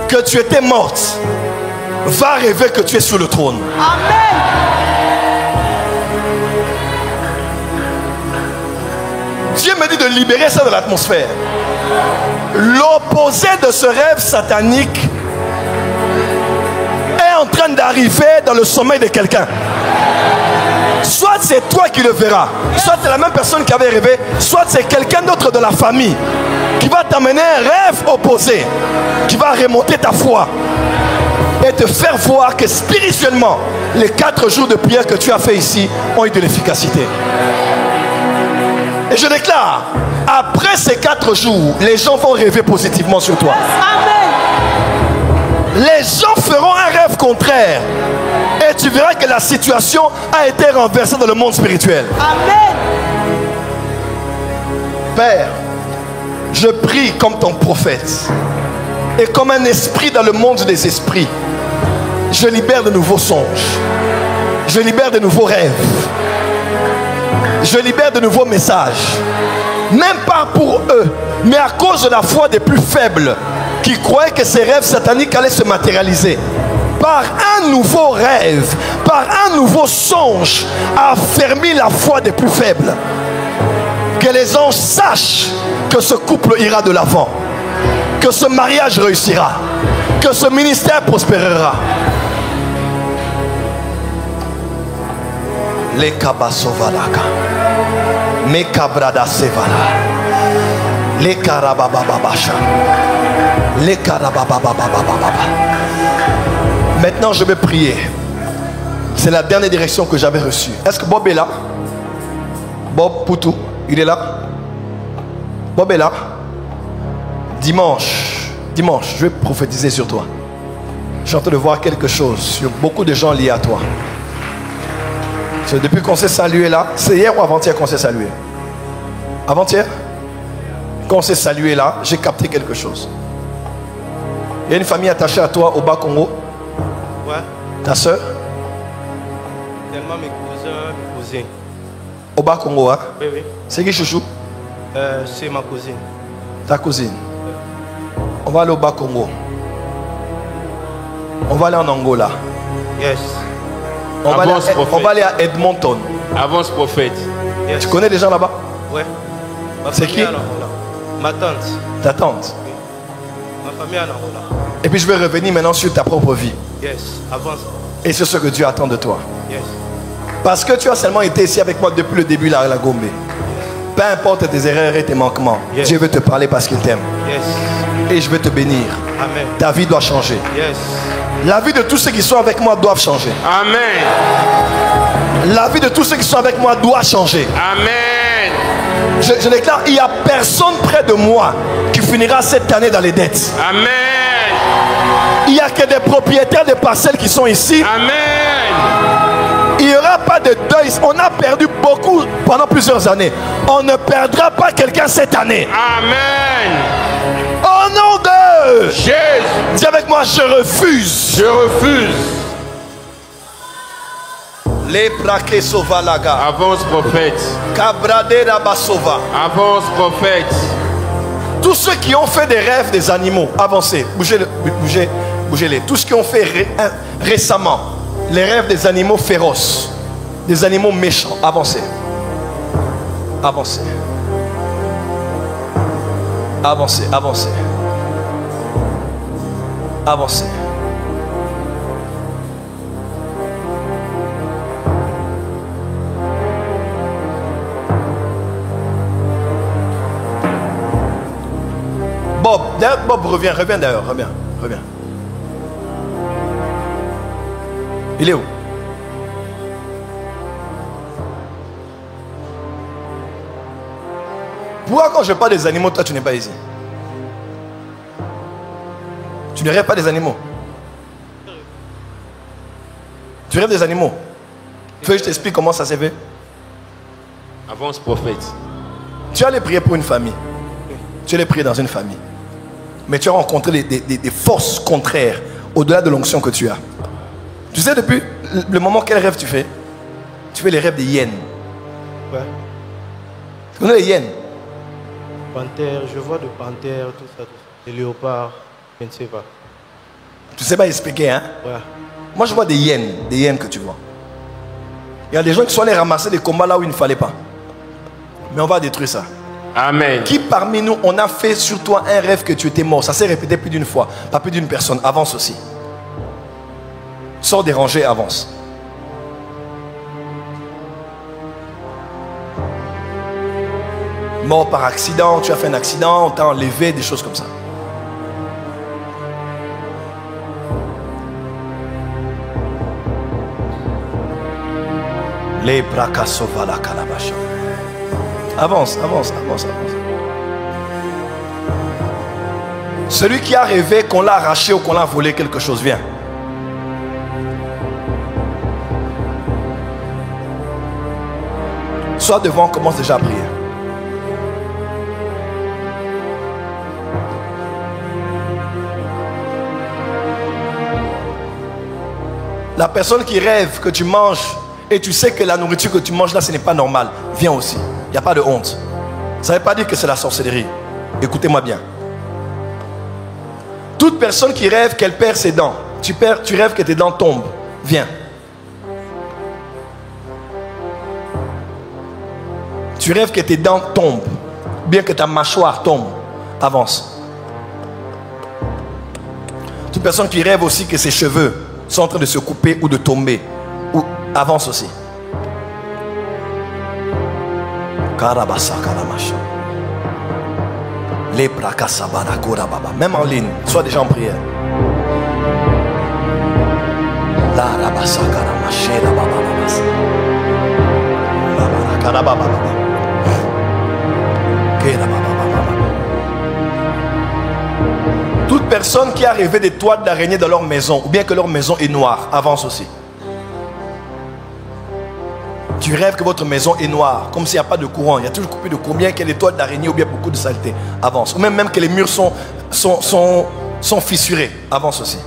que tu étais morte va rêver que tu es sur le trône. Amen. Dieu me dit de libérer ça de l'atmosphère. L'opposé de ce rêve satanique est en train d'arriver dans le sommeil de quelqu'un. Soit c'est toi qui le verras, soit c'est la même personne qui avait rêvé, soit c'est quelqu'un d'autre de la famille qui va t'amener un rêve opposé, qui va remonter ta foi et te faire voir que spirituellement, les 4 jours de prière que tu as fait ici ont eu de l'efficacité. Et je déclare, après ces 4 jours, les gens vont rêver positivement sur toi. Amen. Les gens feront un rêve contraire et tu verras que la situation a été renversée dans le monde spirituel. Amen. Père, je prie comme ton prophète et comme un esprit dans le monde des esprits. Je libère de nouveaux songes. Je libère de nouveaux rêves. Je libère de nouveaux messages. Même pas pour eux, mais à cause de la foi des plus faibles qui croyaient que ces rêves sataniques allaient se matérialiser. Par un nouveau rêve, par un nouveau songe, affermis la foi des plus faibles. Que les anges sachent que ce couple ira de l'avant, que ce mariage réussira, que ce ministère prospérera. Les kabasovalaka, mes kabrada sevala, les karababababasha, les karababababababa. Maintenant, je vais prier. C'est la dernière direction que j'avais reçue. Est-ce que Bob est là? Bob Poutou, il est là? Bob est là? Dimanche, je vais prophétiser sur toi. Je suis en train de voir quelque chose sur beaucoup de gens liés à toi. Depuis qu'on s'est salué là, c'est hier ou avant-hier qu'on s'est salué? Avant-hier? Quand on s'est salué là, j'ai capté quelque chose. Il y a une famille attachée à toi au Bas-Congo. Ouais. Ta soeur? Tellement mes cousins. Au Bas-Congo, hein? Oui, oui. C'est qui, chouchou? C'est ma cousine. Ta cousine. On va aller au Bas-Congo. On va aller en Angola. Yes. On va aller à Edmonton. Avance prophète. Yes. Tu connais des gens là-bas? Ouais. C'est qui? Ma tante. Ta tante. Oui. Ma famille en Angola. Et puis je vais revenir maintenant sur ta propre vie. Yes. Avance. Et c'est ce que Dieu attend de toi. Yes. Parce que tu as seulement été ici avec moi depuis le début là à la Gombe. Peu importe tes erreurs et tes manquements. Yes. Dieu veut te parler parce qu'il t'aime. Yes. Et je vais te bénir. Amen. Ta vie doit changer. Yes. La vie de tous ceux qui sont avec moi doivent changer. Amen. La vie de tous ceux qui sont avec moi doit changer. Amen. Je déclare, il n'y a personne près de moi qui finira cette année dans les dettes. Amen. Il n'y a que des propriétaires de parcelles qui sont ici. Amen. Il n'y aura pas de deuil. On a perdu beaucoup pendant plusieurs années. On ne perdra pas quelqu'un cette année. Amen. Au nom de Jésus. Dis avec moi, je refuse. Je refuse Les braquets sovalaga. Avance, prophète. Kabrade rabasova. Avance, prophète. Tous ceux qui ont fait des rêves des animaux, avancez, bougez-les. Tous ceux qui ont fait récemment les rêves des animaux féroces, des animaux méchants, avancez. Avancez. Avancez, avancez. Avancez. Bob, reviens d'ailleurs, reviens. Il est où? Pourquoi quand je parle des animaux, toi tu n'es pas ici? Tu ne rêves pas des animaux? Tu rêves des animaux? Tu veux que je t'explique comment ça s'est fait? Avance, prophète. Tu allais prier pour une famille. Tu allais prier dans une famille. Mais tu as rencontré des forces contraires au-delà de l'onction que tu as. Tu sais, depuis le moment quel rêve tu fais? Tu fais les rêves des hyènes. Ouais. Tu connais les hyènes? Panthère, je vois de panthères, tout ça. Des léopards, je ne sais pas. Tu sais pas expliquer, hein? Ouais. Moi, je vois des hyènes que tu vois. Il y a des gens qui sont allés ramasser des combats là où il ne fallait pas. Mais on va détruire ça. Amen. Qui parmi nous, on a fait sur toi un rêve que tu étais mort? Ça s'est répété plus d'une fois, pas plus d'une personne. Avance aussi. Sors des rangées, avance. Mort par accident, tu as fait un accident, on t'a enlevé, des choses comme ça. Les brakasovala kalabasha. Avance. Celui qui a rêvé qu'on l'a arraché ou qu'on l'a volé quelque chose, viens. Sois devant, on commence déjà à prier. La personne qui rêve que tu manges et tu sais que la nourriture que tu manges là, ce n'est pas normal, viens aussi. Il n'y a pas de honte. Ça ne veut pas dire que c'est la sorcellerie. Écoutez-moi bien. Toute personne qui rêve qu'elle perd ses dents, tu rêves que tes dents tombent, viens. Tu rêves que tes dents tombent, bien que ta mâchoire tombe, avance. Toute personne qui rêve aussi que ses cheveux sont en train de se couper ou de tomber, ou avance aussi. Même en ligne, sois déjà en prière. Toute personne qui a rêvé des toiles d'araignée dans leur maison, ou bien que leur maison est noire, avance aussi. Tu rêves que votre maison est noire, comme s'il n'y a pas de courant, il y a toujours coupé de courant, bien qu'il y ait des toiles d'araignée ou bien beaucoup de saleté, avance. Ou même que les murs sont fissurés, avance aussi.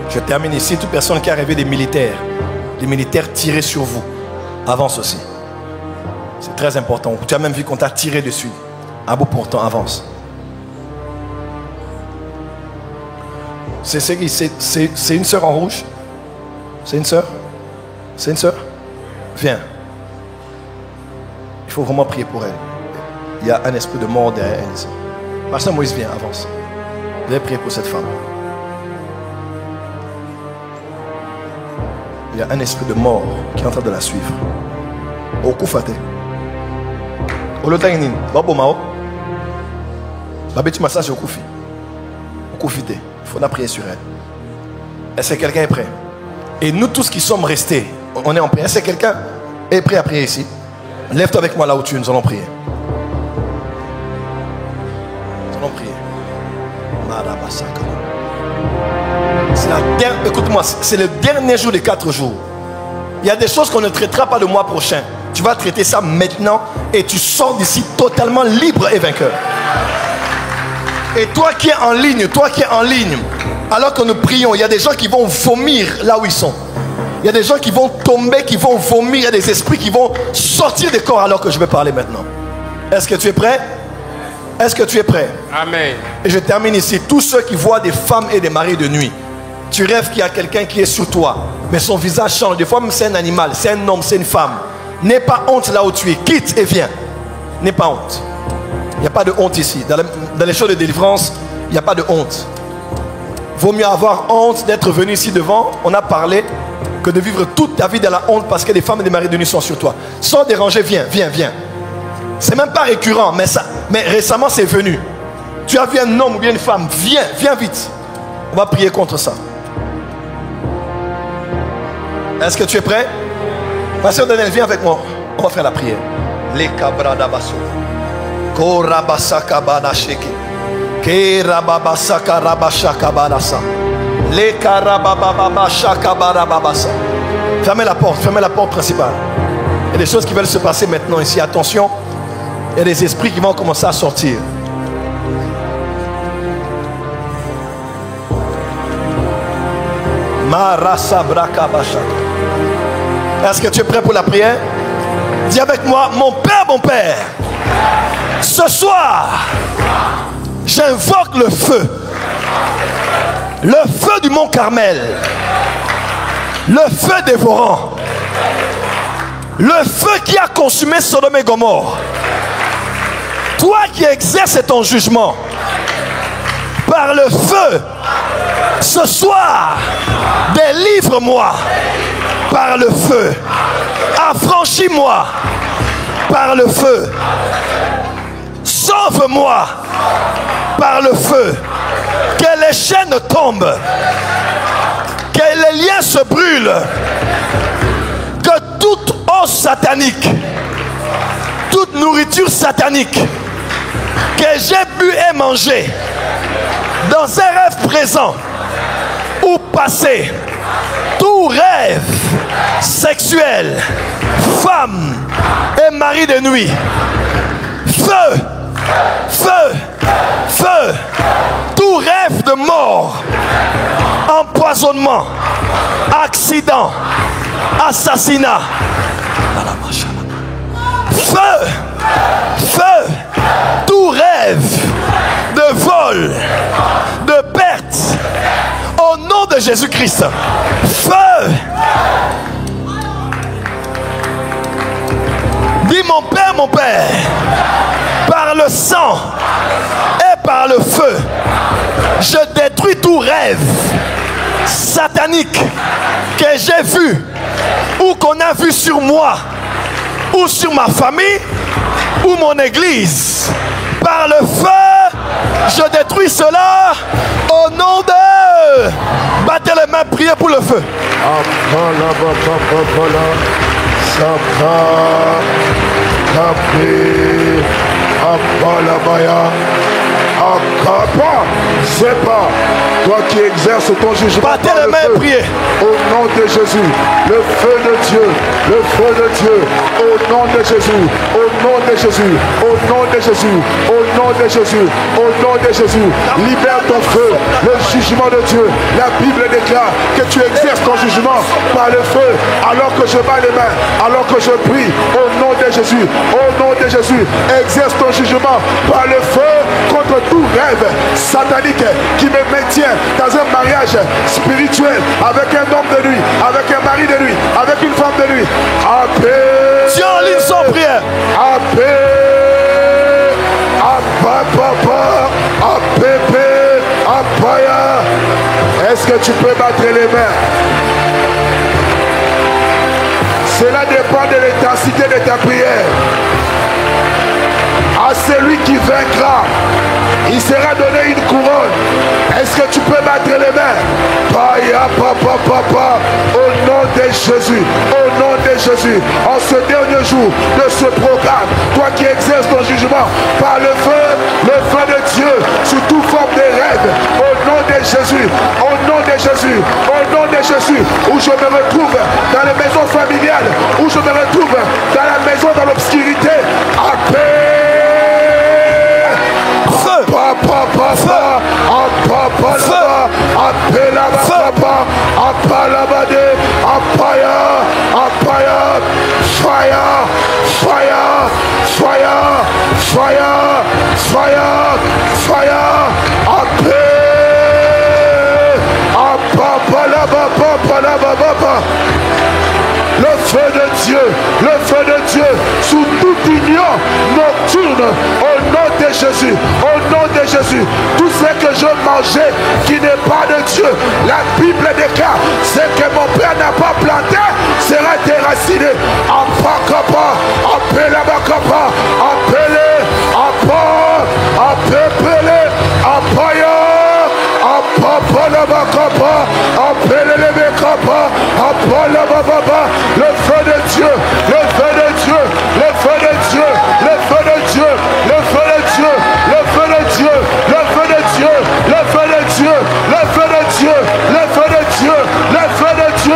Je termine ici. Toute personne qui a rêvé des militaires tirés sur vous, avance aussi. C'est très important. Tu as même vu qu'on t'a tiré dessus. Un bout pourtant, avance. C'est une sœur en rouge? C'est une sœur? C'est une sœur? Viens. Il faut vraiment prier pour elle. Il y a un esprit de mort derrière elle ici. Pasteur Moïse, viens, avance. Vous allez prier pour cette femme. Il y a un esprit de mort qui est en train de la suivre. Au Koufate. Au Lotanginin. Babo Mao. Babeti massage au Koufi. Au Koufite. Il faut prier sur elle. Est-ce que quelqu'un est prêt? Et nous tous qui sommes restés, on est en prière. Est-ce que quelqu'un est prêt à prier ici? Lève-toi avec moi là où tu es, nous allons prier. Nous allons prier. Écoute-moi, c'est le dernier jour des 4 jours. Il y a des choses qu'on ne traitera pas le mois prochain. Tu vas traiter ça maintenant et tu sors d'ici totalement libre et vainqueur. Et toi qui es en ligne, alors que nous prions, il y a des gens qui vont vomir là où ils sont. Il y a des gens qui vont tomber, qui vont vomir. Il y a des esprits qui vont sortir des corps alors que je vais parler maintenant. Est-ce que tu es prêt? Est-ce que tu es prêt? Amen. Et je termine ici. Tous ceux qui voient des femmes et des maris de nuit, tu rêves qu'il y a quelqu'un qui est sur toi, mais son visage change. Des fois même c'est un animal, c'est un homme, c'est une femme. N'aie pas honte là où tu es. Quitte et viens. N'aie pas honte. Il n'y a pas de honte ici. Dans les choses de délivrance, il n'y a pas de honte. Vaut mieux avoir honte d'être venu ici devant. On a parlé que de vivre toute ta vie dans la honte parce que des femmes et des maris de nuit sont sur toi. Sans déranger, viens. C'est même pas récurrent, mais récemment c'est venu. Tu as vu un homme ou bien une femme, viens vite. On va prier contre ça. Est-ce que tu es prêt? Pasteur Daniel, viens avec moi. On va faire la prière. Les cabrada basso. Korabasaka banasheke. Kerababasaka rabashaka banasa. Les karabababashaka barababasa. Fermez la porte principale. Il y a des choses qui veulent se passer maintenant ici. Attention. Il y a des esprits qui vont commencer à sortir. Marasa brakabashaka. Est-ce que tu es prêt pour la prière? Dis avec moi, mon Père, ce soir, j'invoque le feu du mont Carmel, le feu dévorant, le feu qui a consumé Sodome et Gomorrhe. Toi qui exerces ton jugement par le feu, ce soir, délivre-moi par le feu. Affranchis-moi par le feu. Sauve-moi par le feu. Que les chaînes tombent. Que les liens se brûlent. Que toute os satanique, toute nourriture satanique que j'ai bu et mangé dans un rêve présent ou passé, tout rêve sexuel, femme et mari de nuit, feu, tout rêve de mort, empoisonnement, accident, assassinat, feu, tout rêve de vol, de perte, au nom de Jésus-Christ, feu. Dis mon Père, par le sang et par le feu, je détruis tout rêve satanique que j'ai vu ou qu'on a vu sur moi ou sur ma famille ou mon église. Par le feu, je détruis cela au nom de... Battez les mains, priez pour le feu. C'est pas toi qui exerces ton jugement. Battez les mains et priez. Au nom de Jésus, le feu de Dieu, au nom de Jésus, au nom de Jésus, au nom de Jésus, au nom de Jésus, au nom de Jésus, libère ton feu, le jugement de Dieu. La Bible déclare que tu exerces ton jugement par le feu, alors que je bats les mains, alors que je prie, au nom de Jésus, exerce ton jugement par le feu contre tout rêve satanique qui me maintient dans un mariage spirituel avec un homme de nuit, avec un mari de nuit, avec une femme de nuit. Tiens en ligne sans prière. Est-ce que tu peux battre les mains? Cela dépend de l'intensité de ta prière. À celui qui vaincra, il sera donné une couronne. Est-ce que tu peux battre les mains? Paya, papa, papa, au nom de Jésus, au nom de Jésus, en ce dernier jour de ce programme, toi qui exerces ton jugement par le feu de Dieu, sous toute forme de rêve, au nom de Jésus, au nom de Jésus, au nom de Jésus, où je me retrouve dans les maisons familiales, où je me retrouve dans la maison dans l'obscurité, le feu de Dieu, sous toute union nocturne, au nom de Jésus, au nom de Jésus, tout ce que je mangeais qui n'est pas de Dieu, la Bible déclare, ce que mon Père n'a pas planté sera déraciné. Apakapa, apelabakapa, apele, apele, apaya. Le feu de Dieu, le feu de Dieu, le feu de Dieu, le feu de Dieu, le feu de Dieu, le feu de Dieu, le feu de Dieu, le feu de Dieu, le feu de Dieu, le feu de Dieu, le feu de Dieu,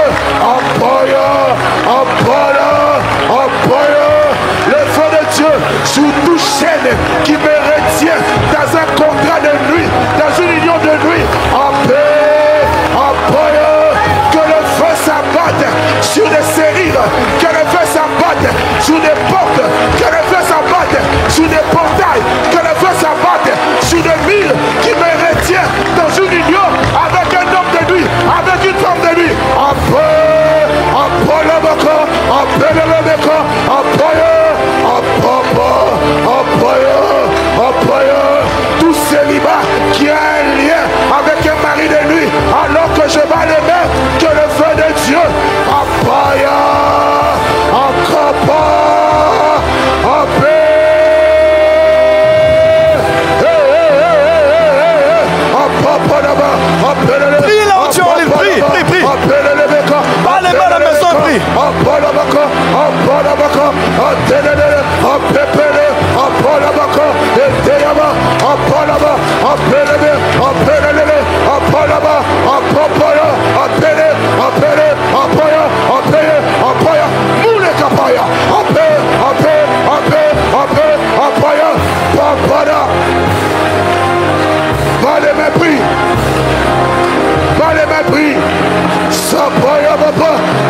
le feu de Dieu sous toute chaîne qui me retient dans un contrat de nuit, dans une union de nuit, que le feu s'abatte sur des serrures, que le feu s'abatte sur des portes, que le feu s'abatte sur des portails, que le feu s'abatte sur des villes qui me retient dans une union avec un homme de nuit, avec une femme de nuit. Tout célibat qui a un lien avec un mari de nuit, alors que je bats les mains, que le feu de Dieu, Prie là où tu es, prie. Pas les mains à la maison, prie.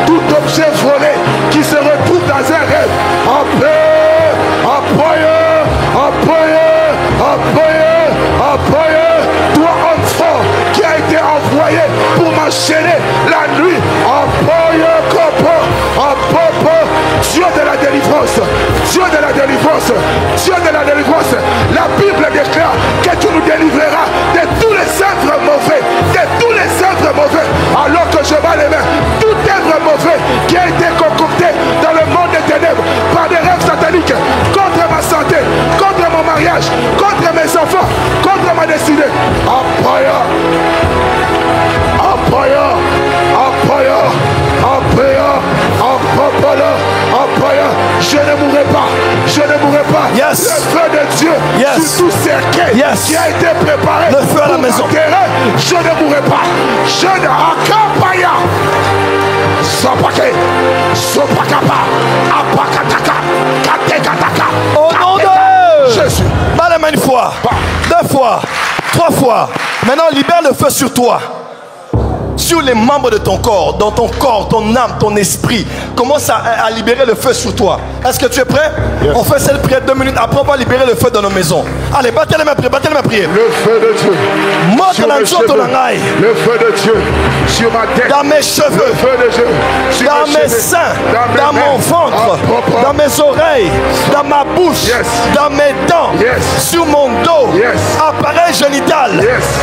tout objet volé qui se retrouve dans un rêve, toi homme fort qui a été envoyé pour m'enchaîner la nuit, Dieu de la délivrance, Dieu de la délivrance, Dieu de la délivrance. La Bible déclare que tu nous délivreras de tous les œuvres mauvais, de tous les œuvres mauvais, alors que je bats les mains, tout œuvre mauvais qui a été concocté dans le monde des ténèbres par des rêves sataniques contre ma santé, contre mon mariage, contre mes enfants, contre ma destinée. Je ne mourrai pas, je ne mourrai pas. Yes. Le feu de Dieu, yes. Sur tout cercueil qui a été préparé, le feu à la maison. Je ne mourrai pas. Je ne acapaya. Sopake, sopakapa, apakataka, katekataka. Au nom de Jésus. Pas la main une fois, 2 fois, 3 fois. Maintenant, libère le feu sur toi. Sur les membres de ton corps, dans ton corps, ton âme, ton esprit. Commence à libérer le feu sur toi. Est-ce que tu es prêt? Yes. On fait cette prière 2 minutes. Après, on va libérer le feu dans nos maisons. Allez, battez les mains, prière. Le feu de Dieu. Sur mes cheveux. Le feu de Dieu. Sur ma tête. Dans mes cheveux. Le feu de Dieu. Sur dans mes seins. Dans mon ventre. Dans mes oreilles. Dans ma bouche. Yes. Dans mes dents. Yes. Sur mon dos. Yes. Appareil génital. Yes.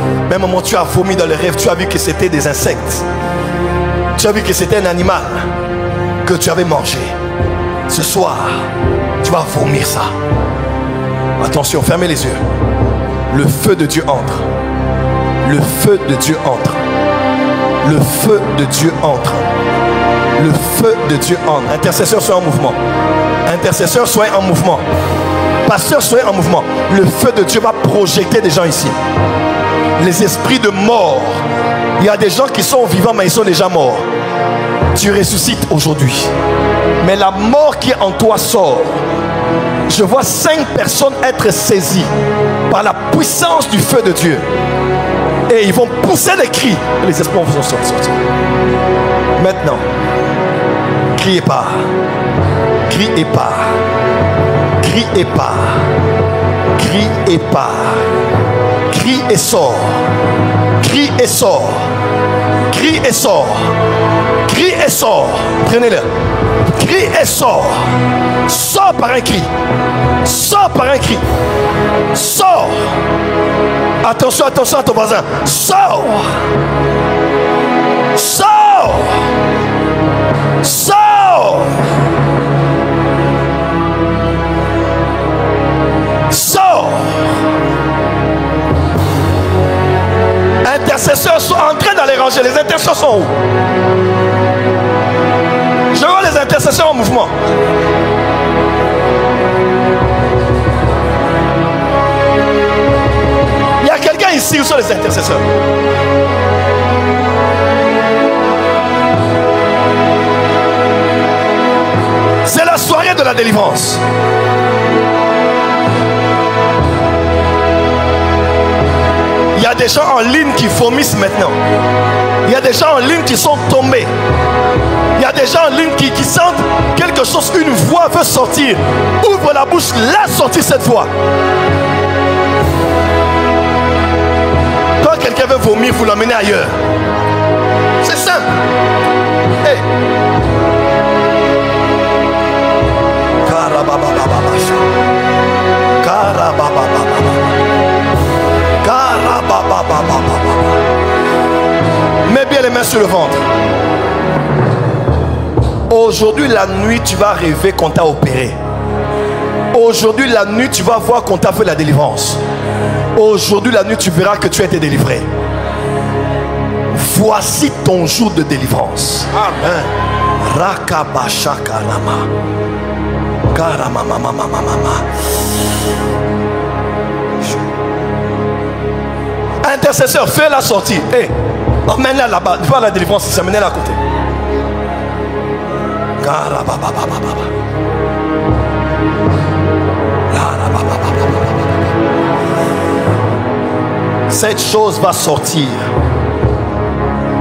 Même au moment où tu as vomi dans le rêve, tu as vu que c'était des insectes. Tu as vu que c'était un animal que tu avais mangé. Ce soir, tu vas vomir ça. Attention, fermez les yeux. Le feu de Dieu entre. Le feu de Dieu entre. Le feu de Dieu entre. Le feu de Dieu entre. Intercesseurs, soyez en mouvement. Intercesseurs, soyez en mouvement. Pasteurs, soyez en mouvement. Le feu de Dieu va projeter des gens ici. Les esprits de mort. Il y a des gens qui sont vivants mais ils sont déjà morts. Tu ressuscites aujourd'hui. Mais la mort qui est en toi sort. Je vois 5 personnes être saisies par la puissance du feu de Dieu. Et ils vont pousser des cris. Les esprits vont sortir. Maintenant, criez pas. Criez pas. Criez pas. Criez pas. Crie et sort. Crie et sort. Crie et sort. Crie et sort. Prenez-le. Crie et sort. Sors par un cri. Sors par un cri. Sors. Attention, attention à ton voisin. Sors. Sors. Sors. Sors. Intercesseurs sont en train d'aller ranger. Les intercesseurs sont où? Je vois les intercesseurs en mouvement. Il y a quelqu'un ici. Où sont les intercesseurs? C'est la soirée de la délivrance. Il y a des gens en ligne qui vomissent maintenant. Il y a des gens en ligne qui sont tombés. Il y a des gens en ligne qui sentent quelque chose, une voix veut sortir. Ouvre la bouche, laisse sortir cette voix. Quand quelqu'un veut vomir, vous l'emmenez ailleurs. C'est simple. Hey. Mets bien les mains sur le ventre. Aujourd'hui la nuit tu vas rêver qu'on t'a opéré. Aujourd'hui la nuit tu vas voir qu'on t'a fait la délivrance. Aujourd'hui la nuit tu verras que tu as été délivré. Voici ton jour de délivrance. Amen. Rakabashakarama. Karamamamamamama. Intercesseur, fais la sortie. Hey, emmène-la là-bas. Tu vois la délivrance, c'est amenez-la à côté. Cette chose va sortir.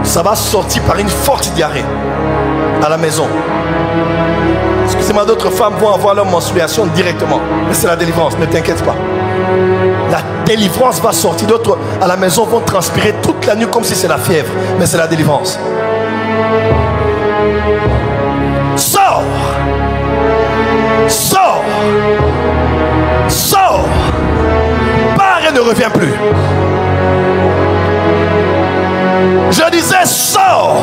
Ça va sortir par une forte diarrhée à la maison. Excusez-moi, d'autres femmes vont avoir leur menstruation directement. Mais c'est la délivrance, ne t'inquiète pas. La délivrance va sortir. D'autres à la maison vont transpirer toute la nuit comme si c'est la fièvre. Mais c'est la délivrance. Sors. Sors. Sors. Pars et ne reviens plus. Je disais sors.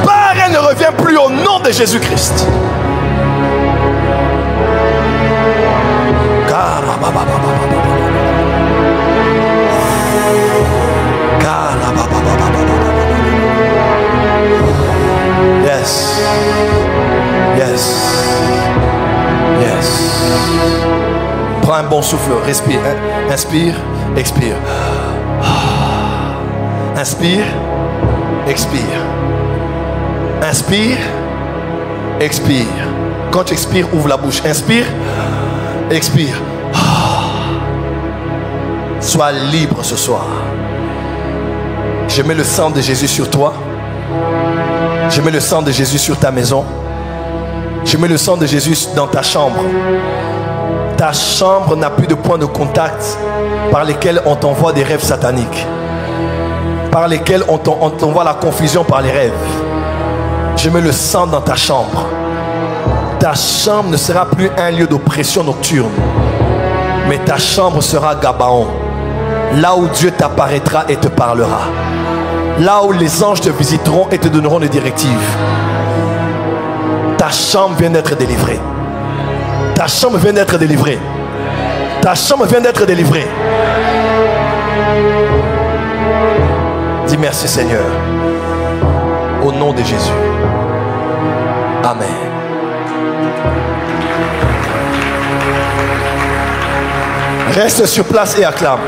Pars et ne reviens plus au nom de Jésus-Christ. Yes. Yes. Yes. Prends un bon souffle, respire. Inspire, expire. Inspire, expire. Inspire, expire. Quand tu expires, ouvre la bouche. Inspire, expire. Sois libre ce soir. Je mets le sang de Jésus sur toi. Je mets le sang de Jésus sur ta maison. Je mets le sang de Jésus dans ta chambre. Ta chambre n'a plus de point de contact par lesquels on t'envoie des rêves sataniques, par lesquels on t'envoie la confusion par les rêves. Je mets le sang dans ta chambre. Ta chambre ne sera plus un lieu d'oppression nocturne, mais ta chambre sera Gabaon, Là où Dieu t'apparaîtra et te parlera. Là où les anges te visiteront et te donneront des directives. Ta chambre vient d'être délivrée. Ta chambre vient d'être délivrée. Ta chambre vient d'être délivrée. Dis merci Seigneur. Au nom de Jésus. Amen. Reste sur place et acclame.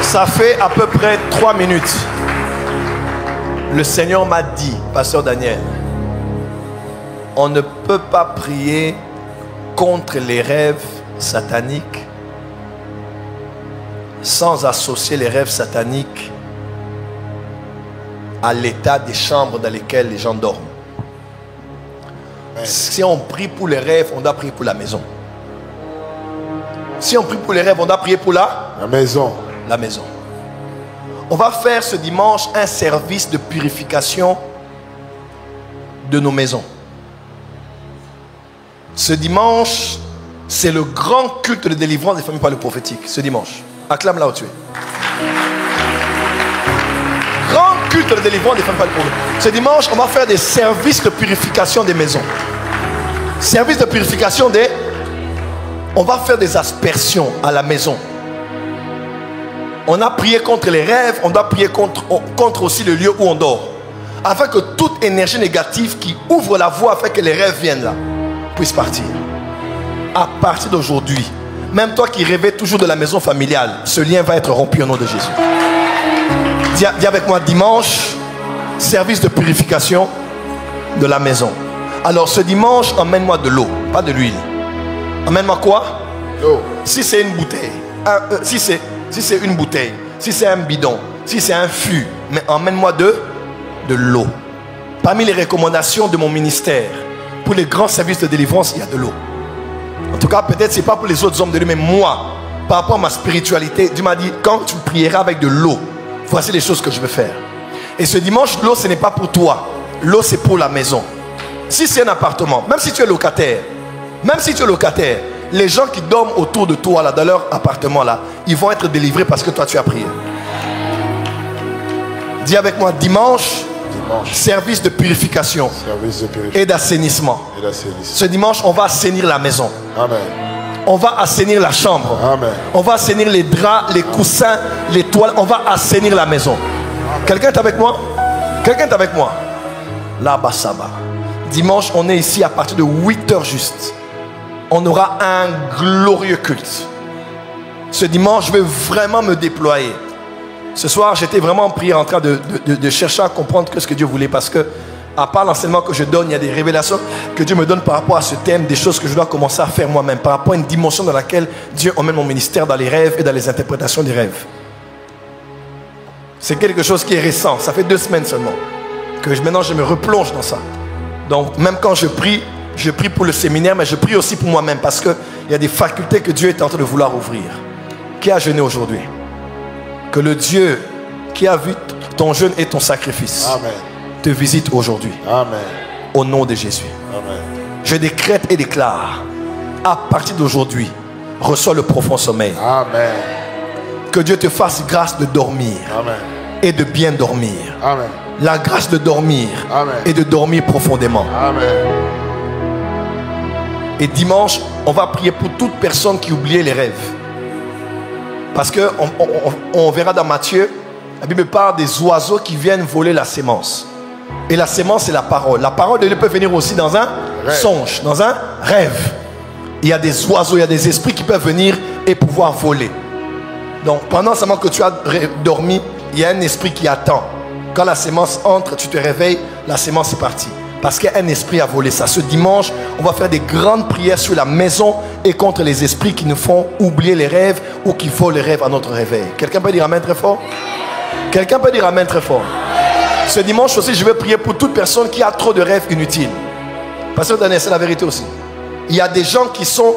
Ça fait à peu près 3 minutes. Le Seigneur m'a dit, pasteur Daniel, on ne peut pas prier contre les rêves sataniques sans associer les rêves sataniques à l'état des chambres dans lesquelles les gens dorment. Si on prie pour les rêves, on doit prier pour la maison. Si on prie pour les rêves, on doit prier pour la maison. La maison. On va faire ce dimanche un service de purification de nos maisons. Ce dimanche, c'est le grand culte de délivrance des familles par le prophétique. Ce dimanche. Acclame là où tu es. Grand culte de délivrance des familles par le prophétique. Ce dimanche, on va faire des services de purification des maisons. Service de purification des... On va faire des aspersions à la maison. On a prié contre les rêves, on doit prier contre aussi le lieu où on dort. Afin que toute énergie négative qui ouvre la voie afin que les rêves viennent là, puisse partir. À partir d'aujourd'hui, même toi qui rêvais toujours de la maison familiale, ce lien va être rompu au nom de Jésus. Dis avec moi, dimanche, service de purification de la maison. Alors ce dimanche, emmène-moi de l'eau, pas de l'huile. Emmène-moi quoi? L'eau. Si c'est une bouteille, si c'est une bouteille, si c'est un bidon, si c'est un fût, mais emmène-moi de l'eau. Parmi les recommandations de mon ministère, pour les grands services de délivrance, il y a de l'eau. En tout cas, peut-être ce n'est pas pour les autres hommes de Dieu, mais moi, par rapport à ma spiritualité, Dieu m'a dit, quand tu prieras avec de l'eau, voici les choses que je veux faire. Et ce dimanche, l'eau, ce n'est pas pour toi. L'eau, c'est pour la maison. Si c'est un appartement, même si tu es locataire, les gens qui dorment autour de toi, là, dans leur appartement, là, ils vont être délivrés parce que toi, tu as prié. Dis avec moi, dimanche, service de purification, et d'assainissement. Ce dimanche, on va assainir la maison. Amen. On va assainir la chambre. Amen. On va assainir les draps, les coussins, les toiles. On va assainir la maison. Quelqu'un est avec moi? Quelqu'un est avec moi? Là-bas, ça va. Dimanche, on est ici à partir de 8h juste. On aura un glorieux culte. Ce dimanche, je vais vraiment me déployer. Ce soir, j'étais vraiment en prière en train de chercher à comprendre ce que Dieu voulait. Parce que, à part l'enseignement que je donne, il y a des révélations que Dieu me donne par rapport à ce thème, des choses que je dois commencer à faire moi-même, par rapport à une dimension dans laquelle Dieu emmène mon ministère dans les rêves et dans les interprétations des rêves. C'est quelque chose qui est récent. Ça fait 2 semaines seulement que maintenant je me replonge dans ça. Donc, même quand je prie pour le séminaire, mais je prie aussi pour moi-même parce qu'il y a des facultés que Dieu est en train de vouloir ouvrir. Qui a jeûné aujourd'hui? Que le Dieu qui a vu ton jeûne et ton sacrifice Amen. te visite aujourd'hui. Amen. Au nom de Jésus. Amen. Je décrète et déclare, à partir d'aujourd'hui, reçois le profond sommeil. Amen. Que Dieu te fasse grâce de dormir. Amen. Et de bien dormir. Amen. La grâce de dormir. Amen. Et de dormir profondément. Amen. Et dimanche, on va prier pour toute personne qui oubliait les rêves. Parce que on verra dans Matthieu, la Bible parle des oiseaux qui viennent voler la sémence. Et la sémence, c'est la parole. La parole de Dieu peut venir aussi dans un songe, dans un rêve. Il y a des oiseaux, il y a des esprits qui peuvent venir et pouvoir voler. Donc, pendant seulement que tu as dormi, il y a un esprit qui attend. Quand la sémence entre, tu te réveilles, la sémence est partie. Parce qu'il y a un esprit à voler ça. Ce dimanche, on va faire des grandes prières sur la maison et contre les esprits qui nous font oublier les rêves ou qui volent les rêves à notre réveil. Quelqu'un peut dire amen très fort? Quelqu'un peut dire amen très fort? Ce dimanche aussi, je vais prier pour toute personne qui a trop de rêves inutiles. Parce que c'est la vérité aussi. Il y a des gens qui sont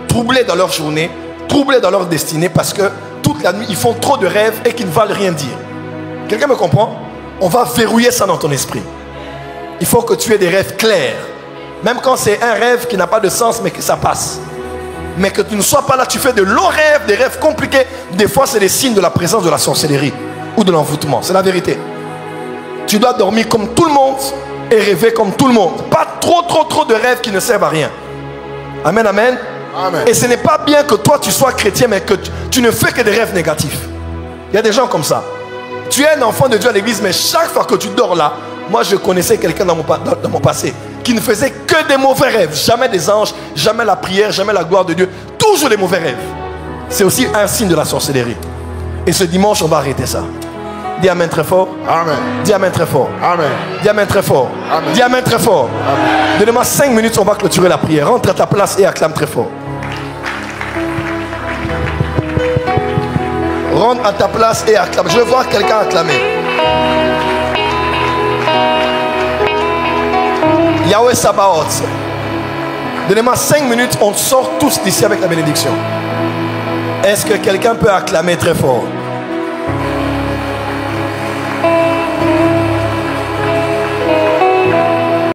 troublés dans leur journée, troublés dans leur destinée parce que toute la nuit, ils font trop de rêves et qui ne valent rien dire. Quelqu'un me comprend? On va verrouiller ça dans ton esprit. Il faut que tu aies des rêves clairs. Même quand c'est un rêve qui n'a pas de sens, mais que ça passe. Mais que tu ne sois pas là, tu fais de longs rêves, des rêves compliqués. Des fois, c'est des signes de la présence de la sorcellerie ou de l'envoûtement. C'est la vérité. Tu dois dormir comme tout le monde et rêver comme tout le monde. Pas trop de rêves qui ne servent à rien. Amen, amen. Amen. Et ce n'est pas bien que toi, tu sois chrétien, mais que tu ne fais que des rêves négatifs. Il y a des gens comme ça. Tu es un enfant de Dieu à l'église, mais chaque fois que tu dors là, moi je connaissais quelqu'un dans mon passé qui ne faisait que des mauvais rêves. Jamais des anges, jamais la prière, jamais la gloire de Dieu. Toujours des mauvais rêves. C'est aussi un signe de la sorcellerie. Et ce dimanche, on va arrêter ça. Dis amen très fort. Amen. Dis amen très fort. Amen. Dis amen très fort. Amen. Dis amen très fort. Donnez-moi 5 minutes, on va clôturer la prière. Rentre à ta place et acclame très fort. Rentre à ta place et acclame. Je veux voir quelqu'un acclamer. Yahweh Sabaoth. Donnez-moi 5 minutes, on sort tous d'ici avec la bénédiction. Est-ce que quelqu'un peut acclamer très fort?